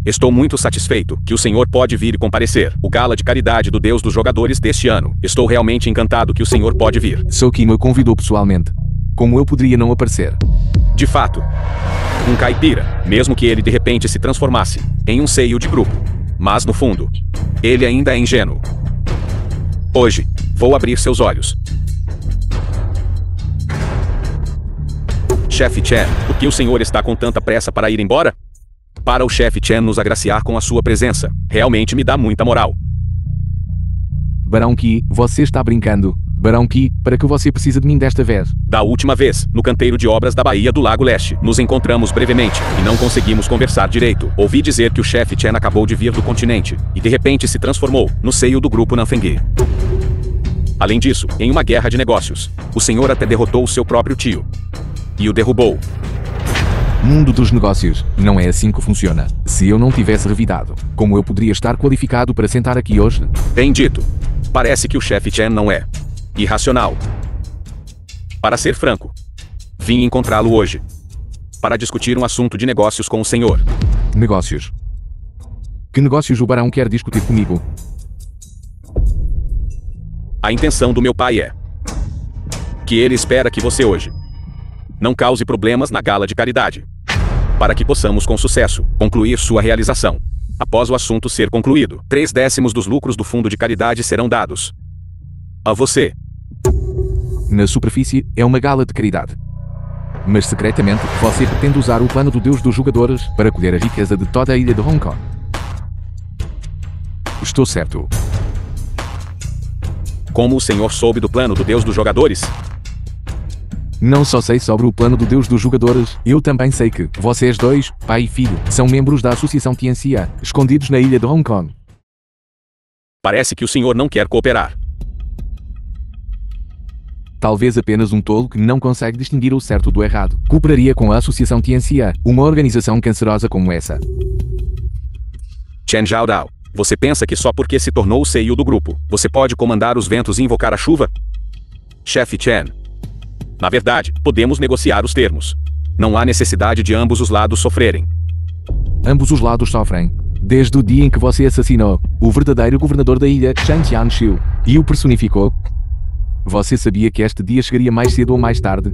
Estou muito satisfeito que o senhor pode vir e comparecer. O gala de caridade do Deus dos jogadores deste ano. Estou realmente encantado que o senhor pode vir. Sou quem me convidou pessoalmente. Como eu poderia não aparecer? De fato, um caipira, mesmo que ele de repente se transformasse em um seio de grupo. Mas no fundo, ele ainda é ingênuo. Hoje, vou abrir seus olhos. Chefe Chen, por que o senhor está com tanta pressa para ir embora? Para o chefe Chen nos agraciar com a sua presença, realmente me dá muita moral. Barão Qi, você está brincando. Barão Qi, para que você precisa de mim desta vez? Da última vez, no canteiro de obras da Baía do Lago Leste, nos encontramos brevemente e não conseguimos conversar direito. Ouvi dizer que o chefe Chen acabou de vir do continente e de repente se transformou no seio do grupo Nanfengui. Além disso, em uma guerra de negócios, o senhor até derrotou o seu próprio tio. E o derrubou. Mundo dos negócios, não é assim que funciona. Se eu não tivesse revidado, como eu poderia estar qualificado para sentar aqui hoje? Bem dito. Parece que o chefe Chen não é irracional. Para ser franco, vim encontrá-lo hoje para discutir um assunto de negócios com o senhor. Negócios? Que negócios o barão quer discutir comigo? A intenção do meu pai é que ele espera que você hoje não cause problemas na gala de caridade, para que possamos com sucesso concluir sua realização. Após o assunto ser concluído, 3/10 dos lucros do fundo de caridade serão dados a você. Na superfície, é uma gala de caridade. Mas secretamente, você pretende usar o plano do Deus dos jogadores para colher a riqueza de toda a ilha de Hong Kong. Estou certo. Como o senhor soube do plano do Deus dos jogadores? Não só sei sobre o plano do Deus dos jogadores, eu também sei que vocês dois, pai e filho, são membros da Associação Tianxia, escondidos na ilha de Hong Kong. Parece que o senhor não quer cooperar. Talvez apenas um tolo que não consegue distinguir o certo do errado cooperaria com a Associação Tianxia, uma organização cancerosa como essa. Chen Zhaodao, você pensa que só porque se tornou o CEO do grupo, você pode comandar os ventos e invocar a chuva? Chefe Chen. Na verdade, podemos negociar os termos. Não há necessidade de ambos os lados sofrerem. Ambos os lados sofrem. Desde o dia em que você assassinou o verdadeiro governador da ilha, Shang Tianxiu, e o personificou. Você sabia que este dia chegaria mais cedo ou mais tarde?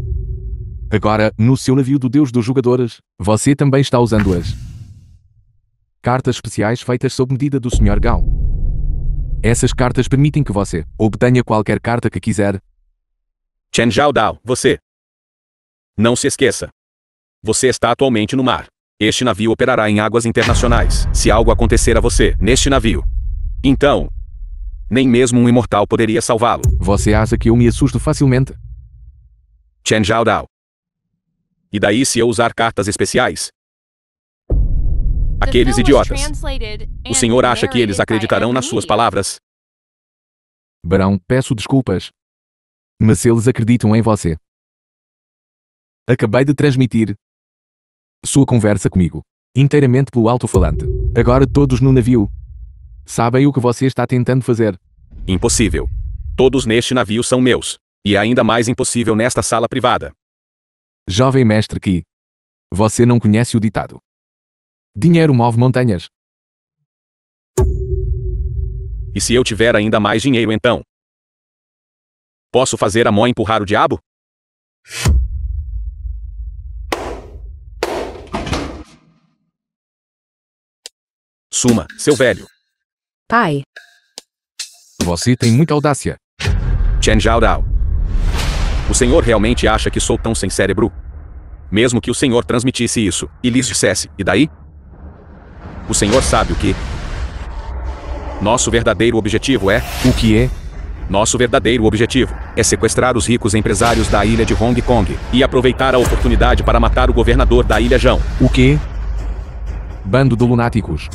Agora, no seu navio do Deus dos jogadores, você também está usando as cartas especiais feitas sob medida do Sr. Gao. Essas cartas permitem que você obtenha qualquer carta que quiser. Chen Zhaodao, você. Não se esqueça. Você está atualmente no mar. Este navio operará em águas internacionais. Se algo acontecer a você neste navio, então, nem mesmo um imortal poderia salvá-lo. Você acha que eu me assusto facilmente? Chen Zhaodao. E daí se eu usar cartas especiais? Aqueles idiotas. O senhor acha que eles acreditarão nas suas palavras? Barão, peço desculpas. Mas eles acreditam em você. Acabei de transmitir sua conversa comigo, inteiramente pelo alto-falante. Agora todos no navio sabem o que você está tentando fazer. Impossível. Todos neste navio são meus. E é ainda mais impossível nesta sala privada. Jovem mestre Qi, você não conhece o ditado. Dinheiro move montanhas. E se eu tiver ainda mais dinheiro então? Posso fazer a mó empurrar o diabo? Suma, seu velho. Pai. Você tem muita audácia. Chen Zhaodao. O senhor realmente acha que sou tão sem cérebro? Mesmo que o senhor transmitisse isso e lhes dissesse, e daí? O senhor sabe o que Nosso verdadeiro objetivo é... O que é? Nosso verdadeiro objetivo é sequestrar os ricos empresários da ilha de Hong Kong e aproveitar a oportunidade para matar o governador da ilha Jão. O quê? Bando de lunáticos.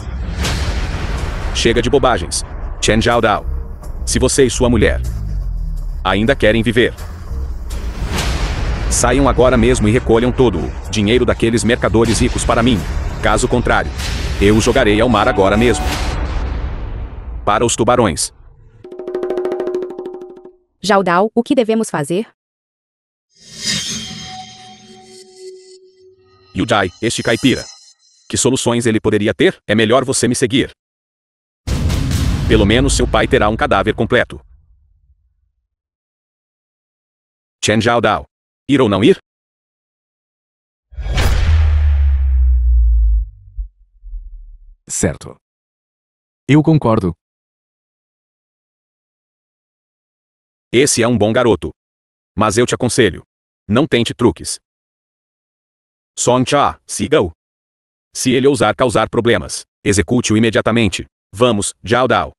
Chega de bobagens. Chen Zhaodao. Se você e sua mulher ainda querem viver, saiam agora mesmo e recolham todo o dinheiro daqueles mercadores ricos para mim. Caso contrário, eu os jogarei ao mar agora mesmo. Para os tubarões. Zhaodao, o que devemos fazer? Yujai, este caipira. Que soluções ele poderia ter? É melhor você me seguir. Pelo menos seu pai terá um cadáver completo. Chen Zhaodao. Ir ou não ir? Certo. Eu concordo. Esse é um bom garoto. Mas eu te aconselho. Não tente truques. Song Cha, siga-o. Se ele ousar causar problemas, execute-o imediatamente. Vamos, Zhaodao.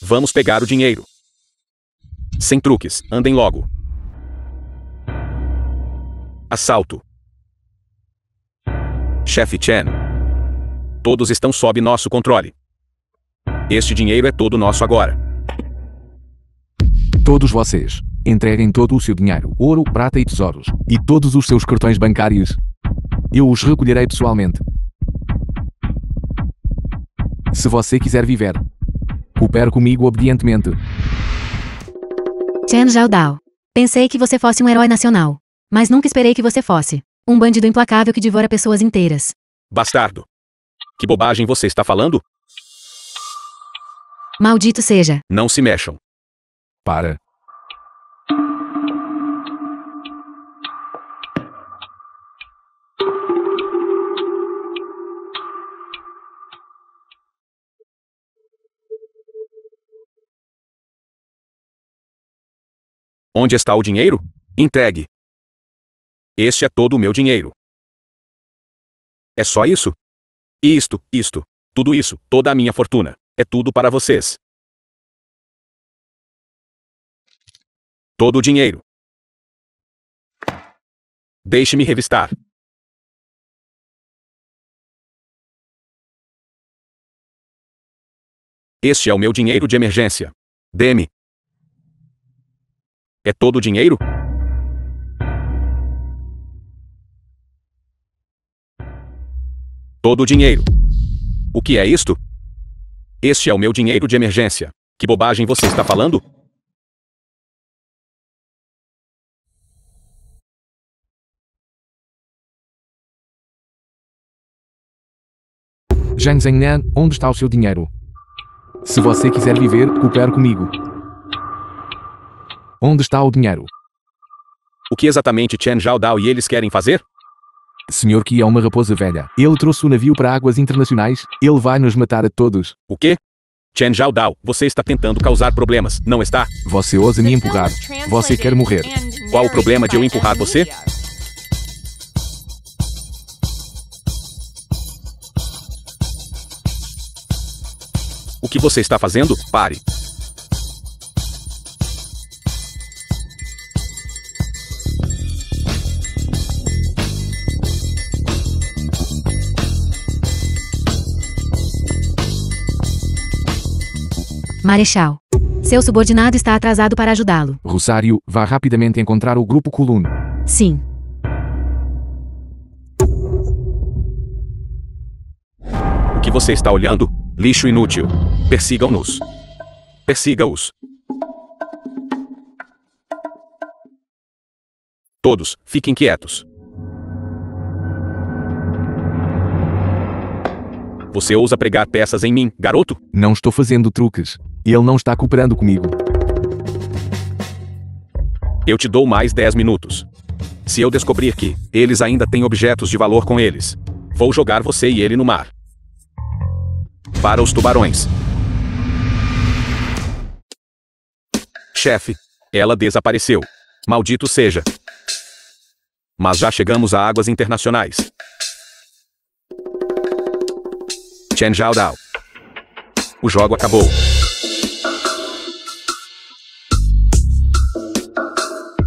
Vamos pegar o dinheiro. Sem truques, andem logo. Assalto. Chefe Chen. Todos estão sob nosso controle. Este dinheiro é todo nosso agora. Todos vocês, entreguem todo o seu dinheiro, ouro, prata e tesouros, e todos os seus cartões bancários. Eu os recolherei pessoalmente. Se você quiser viver, coopere comigo obedientemente. Chen Zhaodao. Pensei que você fosse um herói nacional. Mas nunca esperei que você fosse um bandido implacável que devora pessoas inteiras. Bastardo. Que bobagem você está falando? Maldito seja. Não se mexam. Para. Onde está o dinheiro? Entregue. Este é todo o meu dinheiro. É só isso? Isto, tudo isso, toda a minha fortuna. É tudo para vocês. Todo o dinheiro. Deixe-me revistar. Este é o meu dinheiro de emergência. Dê-me. É todo o dinheiro? Todo o dinheiro. O que é isto? Este é o meu dinheiro de emergência. Que bobagem você está falando? Zhang Zhengnan, onde está o seu dinheiro? Se você quiser viver, coopere comigo. Onde está o dinheiro? O que exatamente Chen Zhaodao e eles querem fazer? Senhor Qi é uma raposa velha. Ele trouxe o navio para águas internacionais. Ele vai nos matar a todos. O quê? Chen Zhaodao, você está tentando causar problemas, não está? Você ousa me empurrar. Você quer morrer. Qual o problema de eu empurrar você? O que você está fazendo? Pare. Marechal. Seu subordinado está atrasado para ajudá-lo. Rosário, vá rapidamente encontrar o grupo Kulun. Sim. O que você está olhando? Lixo inútil. Persigam-nos. Persiga-os. Todos, fiquem quietos. Você ousa pregar peças em mim, garoto? Não estou fazendo truques. Ele não está cooperando comigo. Eu te dou mais 10 minutos. Se eu descobrir que eles ainda têm objetos de valor com eles, vou jogar você e ele no mar. Para os tubarões. Chefe, ela desapareceu. Maldito seja. Mas já chegamos a águas internacionais. Chen Zhaodao. O jogo acabou.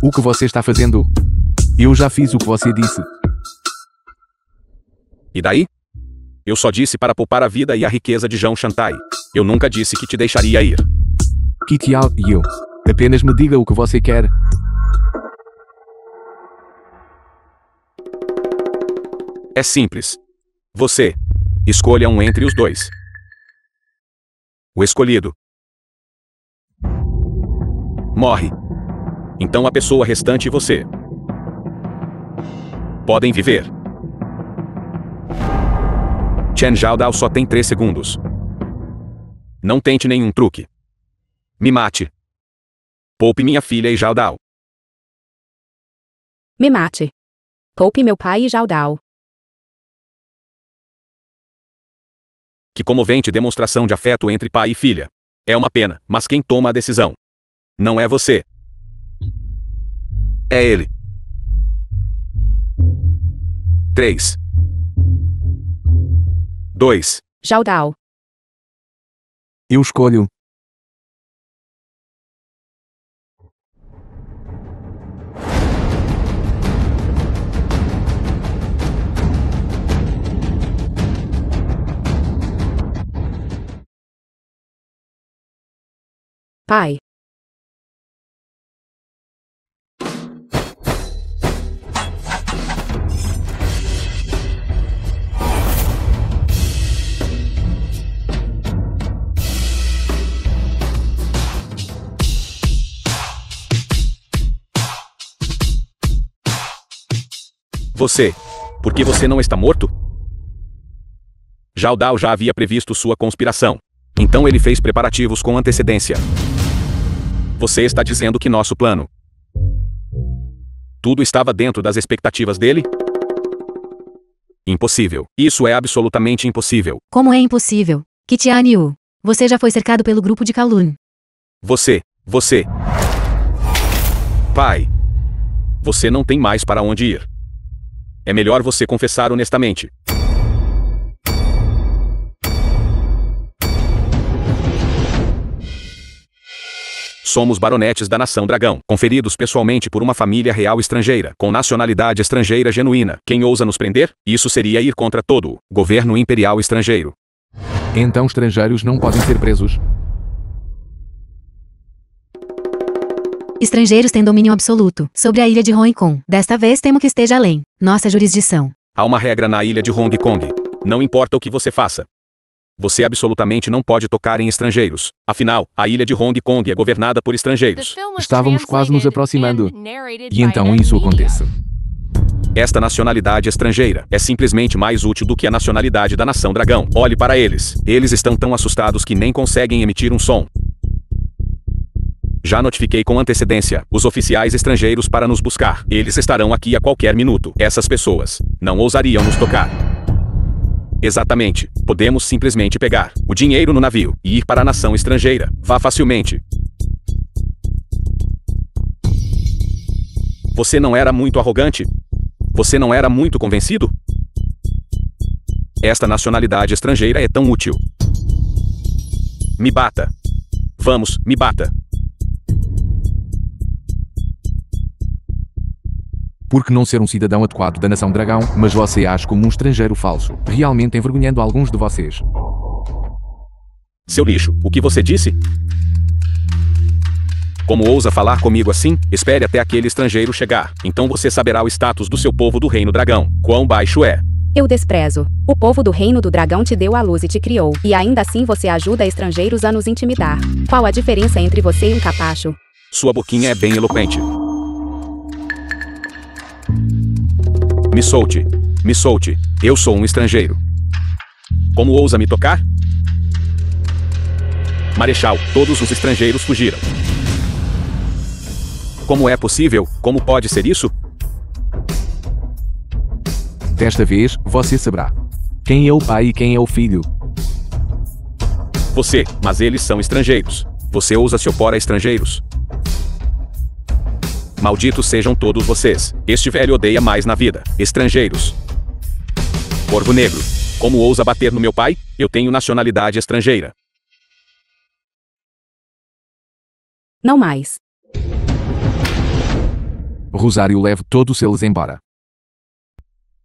O que você está fazendo? Eu já fiz o que você disse. E daí? Eu só disse para poupar a vida e a riqueza de Zhao Shantai. Eu nunca disse que te deixaria ir. Kit Yao e eu. Apenas me diga o que você quer. É simples. Você. Escolha um entre os dois. O escolhido morre. Então a pessoa restante e você podem viver. Chen Zhaodao só tem 3 segundos. Não tente nenhum truque. Me mate. Poupe minha filha e Zhaodao. Me mate. Poupe meu pai e Zhaodao. Que comovente demonstração de afeto entre pai e filha. É uma pena, mas quem toma a decisão não é você. É ele. 3, 2, Zhaodao. Eu escolho. Pai. Você. Por que você não está morto? Zhaodao já havia previsto sua conspiração. Então ele fez preparativos com antecedência. Você está dizendo que nosso plano tudo estava dentro das expectativas dele? Impossível. Isso é absolutamente impossível. Como é impossível? Kitian Yu. Você já foi cercado pelo grupo de Kowloon. Você. Pai. Você não tem mais para onde ir. É melhor você confessar honestamente. Somos baronetes da Nação Dragão, conferidos pessoalmente por uma família real estrangeira, com nacionalidade estrangeira genuína. Quem ousa nos prender? Isso seria ir contra todo o governo imperial estrangeiro. Então estrangeiros não podem ser presos. Estrangeiros têm domínio absoluto sobre a ilha de Hong Kong. Desta vez temo que esteja além nossa jurisdição. Há uma regra na ilha de Hong Kong. Não importa o que você faça. Você absolutamente não pode tocar em estrangeiros. Afinal, a ilha de Hong Kong é governada por estrangeiros. Estávamos quase nos aproximando. E então isso acontece. Esta nacionalidade estrangeira é simplesmente mais útil do que a nacionalidade da Nação Dragão. Olhe para eles. Eles estão tão assustados que nem conseguem emitir um som. Já notifiquei com antecedência os oficiais estrangeiros para nos buscar. Eles estarão aqui a qualquer minuto. Essas pessoas não ousariam nos tocar. Exatamente. Podemos simplesmente pegar o dinheiro no navio e ir para a nação estrangeira. Vá facilmente. Você não era muito arrogante? Você não era muito convencido? Esta nacionalidade estrangeira é tão útil. Me bata. Vamos, me bata. Por que não ser um cidadão adequado da Nação Dragão, mas você age como um estrangeiro falso, realmente envergonhando alguns de vocês? Seu lixo, o que você disse? Como ousa falar comigo assim? Espere até aquele estrangeiro chegar. Então você saberá o status do seu povo do Reino Dragão. Quão baixo é. Eu desprezo. O povo do Reino do Dragão te deu à luz e te criou. E ainda assim você ajuda estrangeiros a nos intimidar. Qual a diferença entre você e um capacho? Sua boquinha é bem eloquente. Me solte. Me solte. Eu sou um estrangeiro. Como ousa me tocar? Marechal, todos os estrangeiros fugiram. Como é possível? Como pode ser isso? Desta vez, você saberá quem é o pai e quem é o filho. Você, mas eles são estrangeiros. Você ousa se opor a estrangeiros? Malditos sejam todos vocês. Este velho odeia mais na vida. Estrangeiros. Corvo negro. Como ousa bater no meu pai? Eu tenho nacionalidade estrangeira. Não mais. Rosário, leve todos eles embora.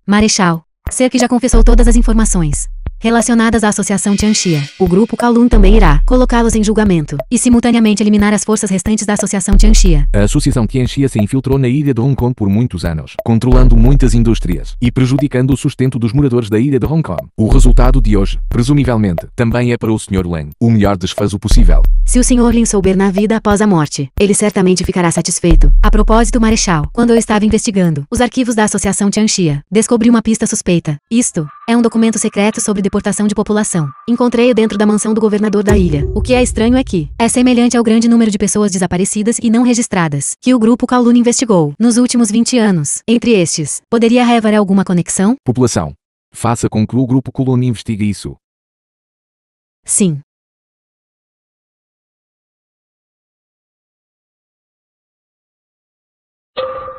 Marechal. Serk já confessou todas as informações relacionadas à Associação Tianxia. O grupo Kowloon também irá colocá-los em julgamento e simultaneamente eliminar as forças restantes da Associação Tianxia. A Associação Tianxia se infiltrou na ilha de Hong Kong por muitos anos, controlando muitas indústrias e prejudicando o sustento dos moradores da ilha de Hong Kong. O resultado de hoje, presumivelmente, também é para o Sr. Lin o melhor desfezo possível. Se o Sr. Lin souber na vida após a morte, ele certamente ficará satisfeito. A propósito, Marechal, quando eu estava investigando os arquivos da Associação Tianxia, descobri uma pista suspeita. Isto é um documento secreto sobre deportação de população. Encontrei-o dentro da mansão do governador da ilha. O que é estranho é que é semelhante ao grande número de pessoas desaparecidas e não registradas que o grupo Kowloon investigou nos últimos 20 anos. Entre estes, poderia haver alguma conexão? População. Faça com que o grupo Kowloon investigue isso. Sim.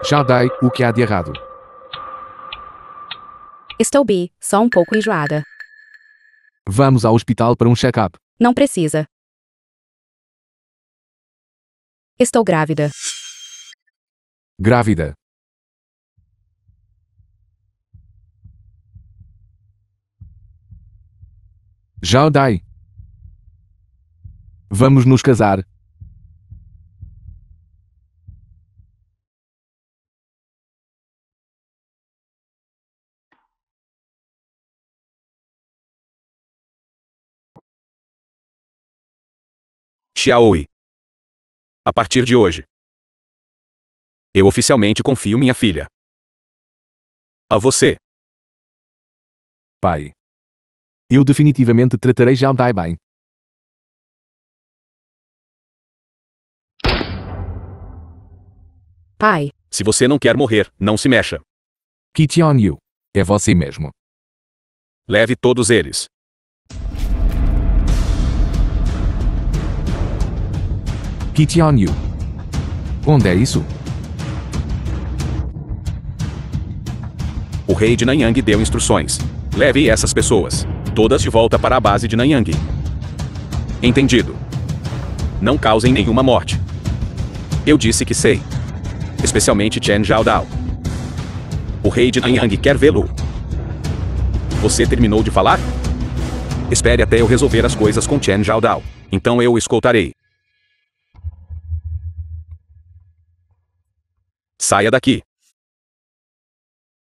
Zhao Dai, o que há de errado? Estou bi, só um pouco enjoada. Vamos ao hospital para um check-up. Não precisa. Estou grávida. Grávida. Zhao Dai. Vamos nos casar. Xiaoi. A partir de hoje, eu oficialmente confio minha filha a você. Pai. Eu definitivamente tratarei Zhao Dai bem. Pai, Se você não quer morrer, não se mexa. Ki Tian-yu. É você mesmo. Leve todos eles. Ki Tian-yu. Onde é isso? O rei de Nanyang deu instruções. Leve essas pessoas, todas de volta para a base de Nanyang. Entendido? Não causem nenhuma morte. Eu disse que sei. Especialmente Chen Zhaodao. O rei de Nanyang quer vê-lo. Você terminou de falar? Espere até eu resolver as coisas com Chen Zhaodao. Então eu o escoltarei. Saia daqui.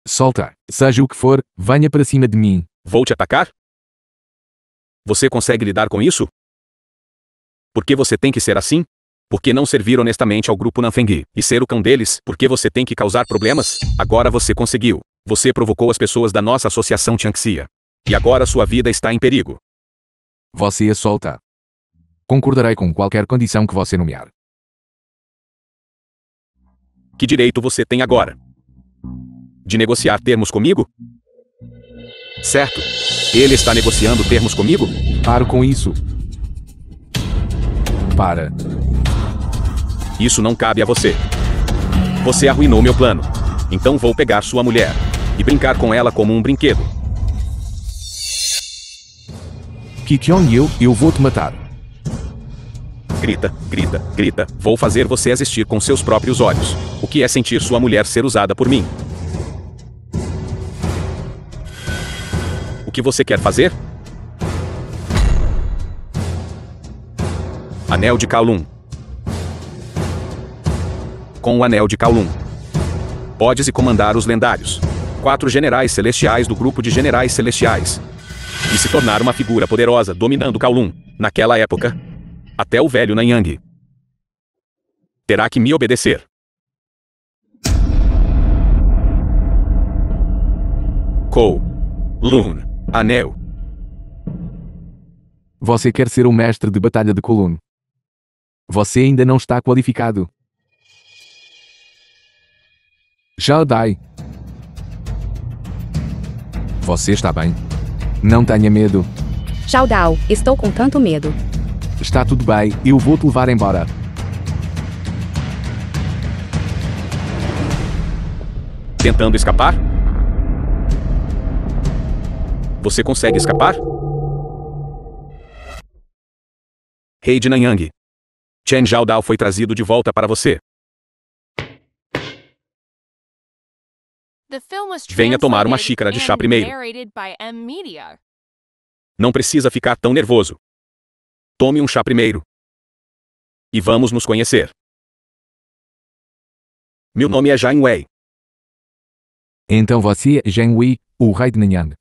Solta. Seja o que for, venha para cima de mim. Vou te atacar? Você consegue lidar com isso? Por que você tem que ser assim? Por que não servir honestamente ao grupo Nanfeng e ser o cão deles? Por que você tem que causar problemas? Agora você conseguiu. Você provocou as pessoas da nossa associação Tianxia. E agora sua vida está em perigo. Você a solta. Concordarei com qualquer condição que você nomear. Que direito você tem agora? De negociar termos comigo? Certo. Ele está negociando termos comigo? Paro com isso. Para. Isso não cabe a você. Você arruinou meu plano. Então vou pegar sua mulher e brincar com ela como um brinquedo. Ki Tian-yu, eu vou te matar. Grita, grita, grita. Vou fazer você assistir com seus próprios olhos. O que é sentir sua mulher ser usada por mim? O que você quer fazer? Anel de Kowloon. Com o Anel de Kowloon, pode-se comandar os lendários 4 generais celestiais do grupo de generais celestiais e se tornar uma figura poderosa dominando Kowloon. Naquela época, até o velho Nanyang terá que me obedecer. Kowloon. Anel. Você quer ser o mestre de batalha de Kowloon. Você ainda não está qualificado. Zhao Dai. Você está bem? Não tenha medo. Zhaodao, estou com tanto medo. Está tudo bem, eu vou te levar embora. Tentando escapar? Você consegue escapar? Rei de Nanyang. Chen Zhaodao foi trazido de volta para você. The film was Venha tomar uma translated xícara de chá and primeiro. narrated by M Media. Não precisa ficar tão nervoso. Tome um chá primeiro. E vamos nos conhecer. Meu nome é Zhang Wei. Então você é Zhang Wei, o rei de Nanyang.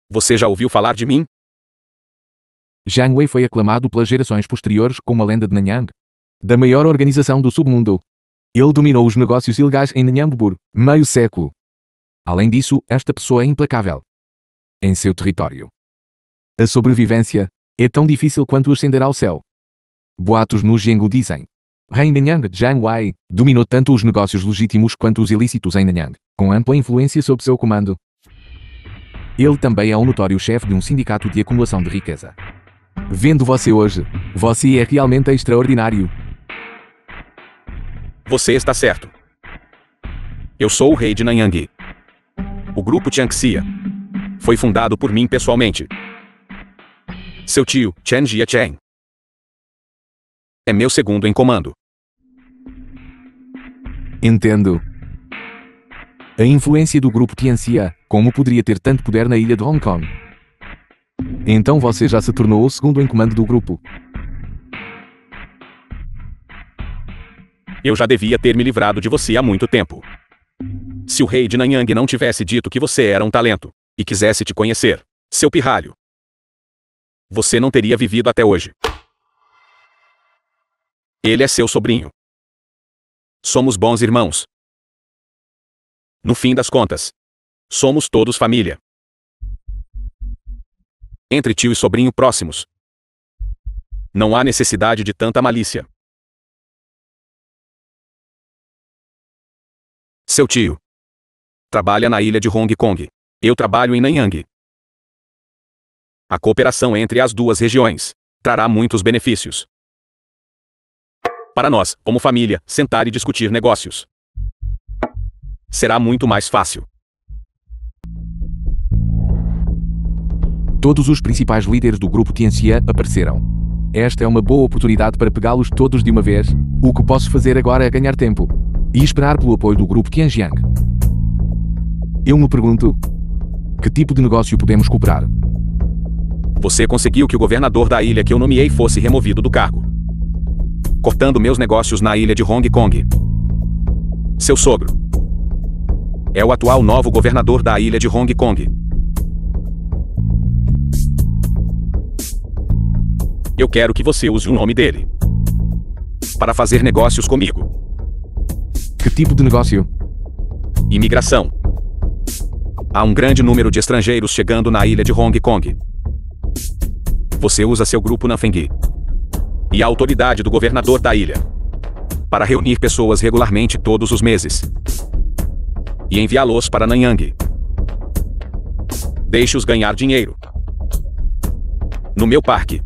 Você já ouviu falar de mim? Zhang Wei foi aclamado pelas gerações posteriores como a lenda de Nanyang, da maior organização do submundo. Ele dominou os negócios ilegais em Nanyang por meio século. Além disso, esta pessoa é implacável em seu território. A sobrevivência é tão difícil quanto ascender ao céu. Boatos no Zhenggu dizem: Rei Nanyang, Zhang Wei, dominou tanto os negócios legítimos quanto os ilícitos em Nanyang, com ampla influência sob seu comando. Ele também é um notório chefe de um sindicato de acumulação de riqueza. Vendo você hoje, você é realmente extraordinário. Você está certo. Eu sou o rei de Nanyang. O grupo Jiangxia foi fundado por mim pessoalmente. Seu tio, Chen Jiacheng, é meu segundo em comando. Entendo. A influência do grupo Tianxia, como poderia ter tanto poder na ilha de Hong Kong? Então você já se tornou o segundo em comando do grupo. Eu já devia ter me livrado de você há muito tempo. Se o rei de Nanyang não tivesse dito que você era um talento, e quisesse te conhecer, seu pirralho, você não teria vivido até hoje. Ele é seu sobrinho. Somos bons irmãos. No fim das contas, somos todos família. Entre tio e sobrinho próximos, não há necessidade de tanta malícia. Seu tio trabalha na ilha de Hong Kong. Eu trabalho em Nanyang. A cooperação entre as duas regiões trará muitos benefícios. Para nós, como família, sentar e discutir negócios será muito mais fácil. Todos os principais líderes do grupo Tianxia apareceram. Esta é uma boa oportunidade para pegá-los todos de uma vez. O que posso fazer agora é ganhar tempo e esperar pelo apoio do grupo Tianjiang. Eu me pergunto, que tipo de negócio podemos cooperar? Você conseguiu que o governador da ilha que eu nomeei fosse removido do cargo, cortando meus negócios na ilha de Hong Kong. Seu sogro é o atual novo governador da ilha de Hong Kong. Eu quero que você use o nome dele para fazer negócios comigo. Que tipo de negócio? Imigração. Há um grande número de estrangeiros chegando na ilha de Hong Kong. Você usa seu grupo na Fenghe e a autoridade do governador da ilha para reunir pessoas regularmente todos os meses e enviá-los para Nanyang. Deixe-os ganhar dinheiro no meu parque.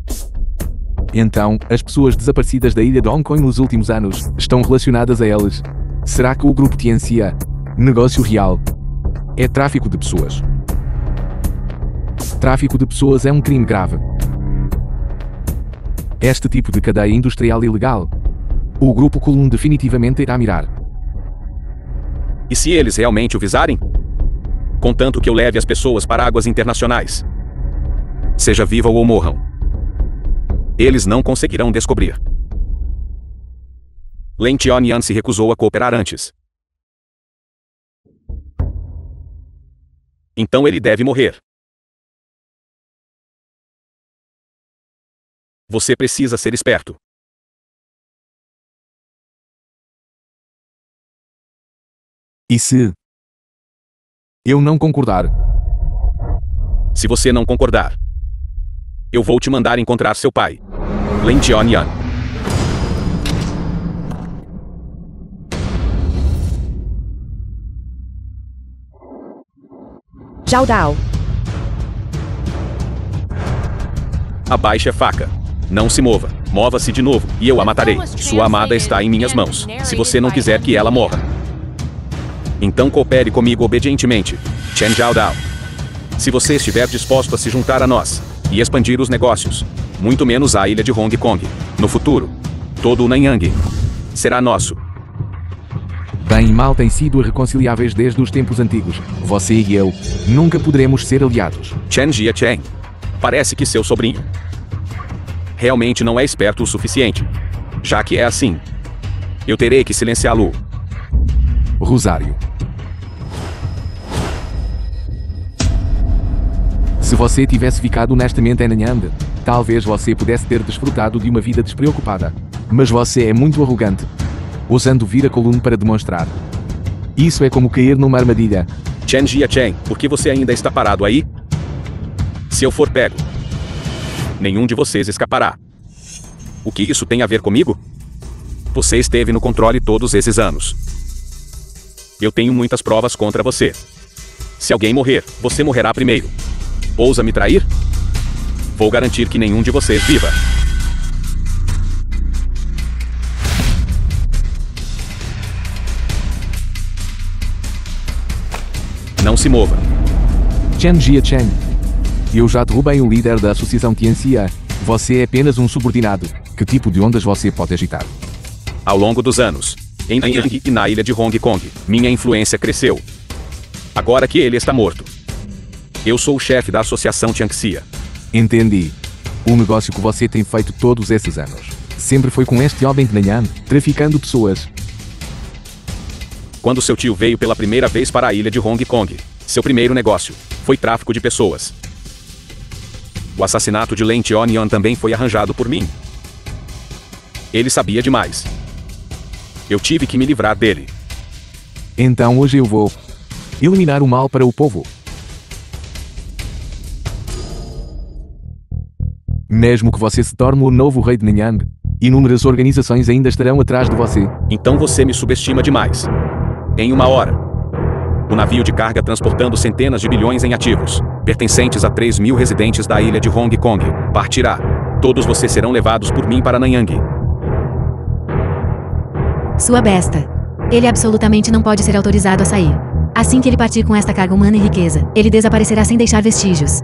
Então, as pessoas desaparecidas da ilha de Hong Kong nos últimos anos estão relacionadas a eles. Será que o grupo Tianxia, negócio real, é tráfico de pessoas? Tráfico de pessoas é um crime grave. Este tipo de cadeia industrial ilegal, o grupo Kulun definitivamente irá mirar. E se eles realmente o visarem? Contanto que eu leve as pessoas para águas internacionais, seja vivam ou morram, eles não conseguirão descobrir. Lin Tianyan se recusou a cooperar antes. Então ele deve morrer. Você precisa ser esperto. E se eu não concordar? Se você não concordar, eu vou te mandar encontrar seu pai, Lin Tianyan. Zhaodao. Abaixe a faca. Não se mova. Mova-se de novo, e eu a matarei. Sua amada está em minhas mãos, se você não quiser que ela morra. Então coopere comigo obedientemente, Chen Zhaodao. Se você estiver disposto a se juntar a nós e expandir os negócios, muito menos a ilha de Hong Kong. No futuro, todo o Nanyang será nosso. Bem e mal têm sido irreconciliáveis desde os tempos antigos. Você e eu nunca poderemos ser aliados. Chen Jiacheng. Parece que seu sobrinho realmente não é esperto o suficiente. Já que é assim, eu terei que silenciá-lo. Rosário. Se você tivesse ficado honestamente em Nanyang, talvez você pudesse ter desfrutado de uma vida despreocupada. Mas você é muito arrogante, ousando vir a Kowloon para demonstrar. Isso é como cair numa armadilha. Chen Jiacheng, por que você ainda está parado aí? Se eu for pego, nenhum de vocês escapará. O que isso tem a ver comigo? Você esteve no controle todos esses anos. Eu tenho muitas provas contra você. Se alguém morrer, você morrerá primeiro. Ousa me trair? Vou garantir que nenhum de vocês viva. Não se mova. Chen Jiacheng. Eu já derrubei o líder da Associação Tianxia. Você é apenas um subordinado. Que tipo de ondas você pode agitar? Ao longo dos anos, em Nanyang e na ilha de Hong Kong, minha influência cresceu. Agora que ele está morto, eu sou o chefe da Associação Tianxia. Entendi. O negócio que você tem feito todos esses anos sempre foi com este homem de Nanyang, traficando pessoas. Quando seu tio veio pela primeira vez para a ilha de Hong Kong, seu primeiro negócio foi tráfico de pessoas. O assassinato de Leng Tionian também foi arranjado por mim. Ele sabia demais. Eu tive que me livrar dele. Então hoje eu vou eliminar o mal para o povo. Mesmo que você se torne o novo rei de Nanyang, inúmeras organizações ainda estarão atrás de você. Então você me subestima demais. Em uma hora, o navio de carga transportando centenas de bilhões em ativos, pertencentes a 3.000 residentes da ilha de Hong Kong, partirá. Todos vocês serão levados por mim para Nanyang. Sua besta. Ele absolutamente não pode ser autorizado a sair. Assim que ele partir com esta carga humana e riqueza, ele desaparecerá sem deixar vestígios.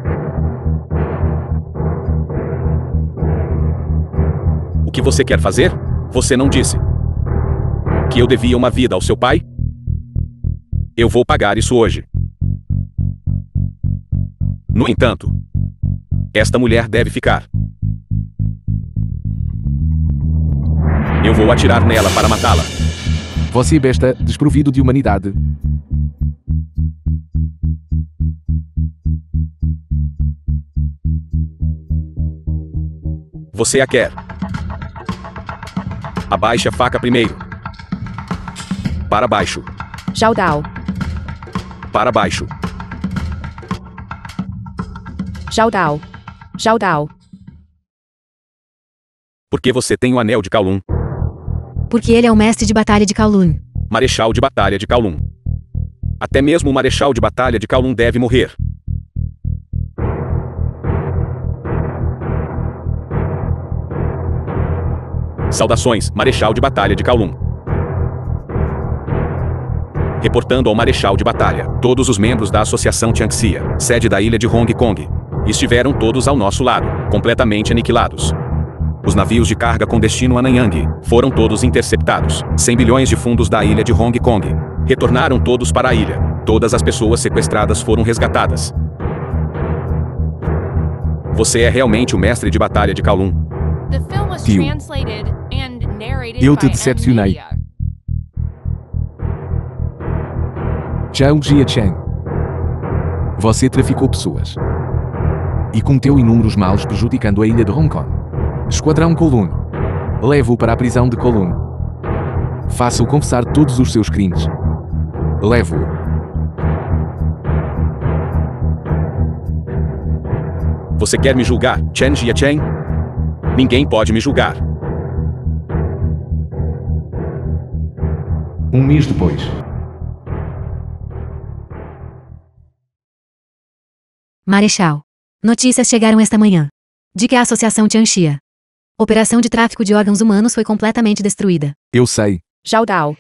O que você quer fazer? Você não disse que eu devia uma vida ao seu pai? Eu vou pagar isso hoje. No entanto, esta mulher deve ficar. Eu vou atirar nela para matá-la. Você besta, desprovido de humanidade. Você a quer. Abaixe a faca primeiro. Para baixo. Zhao Dao. Para baixo. Zhao Dao. Zhao Dao. Porque você tem o anel de Kowloon. Porque ele é o mestre de batalha de Kowloon. Marechal de batalha de Kowloon. Até mesmo o marechal de batalha de Kowloon deve morrer. Saudações, marechal de batalha de Kowloon. Reportando ao marechal de batalha, todos os membros da Associação Tianxia, sede da ilha de Hong Kong, estiveram todos ao nosso lado, completamente aniquilados. Os navios de carga com destino a Nanyang foram todos interceptados. 100 bilhões de fundos da ilha de Hong Kong retornaram todos para a ilha. Todas as pessoas sequestradas foram resgatadas. Você é realmente o mestre de batalha de Kowloon. The film was Tio. translated and narrated Eu te by decepcionei. M-Media. Zhao Jiacheng. Você traficou pessoas e cometeu inúmeros males prejudicando a ilha de Hong Kong. Esquadrão Kowloon. Leve-o para a prisão de Kowloon. Faça-o confessar todos os seus crimes. Leve-o. Você quer me julgar, Chen Jiacheng? Ninguém pode me julgar. Um mês depois. Marechal. Notícias chegaram esta manhã. De que a Associação Tianxia. Operação de tráfico de órgãos humanos foi completamente destruída. Eu sei. Zhao Dao.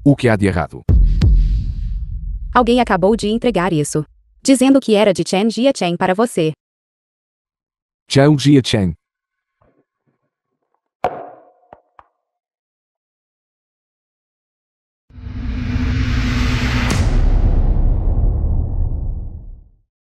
O que há de errado? Alguém acabou de entregar isso. Dizendo que era de Chen Jia Chen para você. Zhao Jia Chen.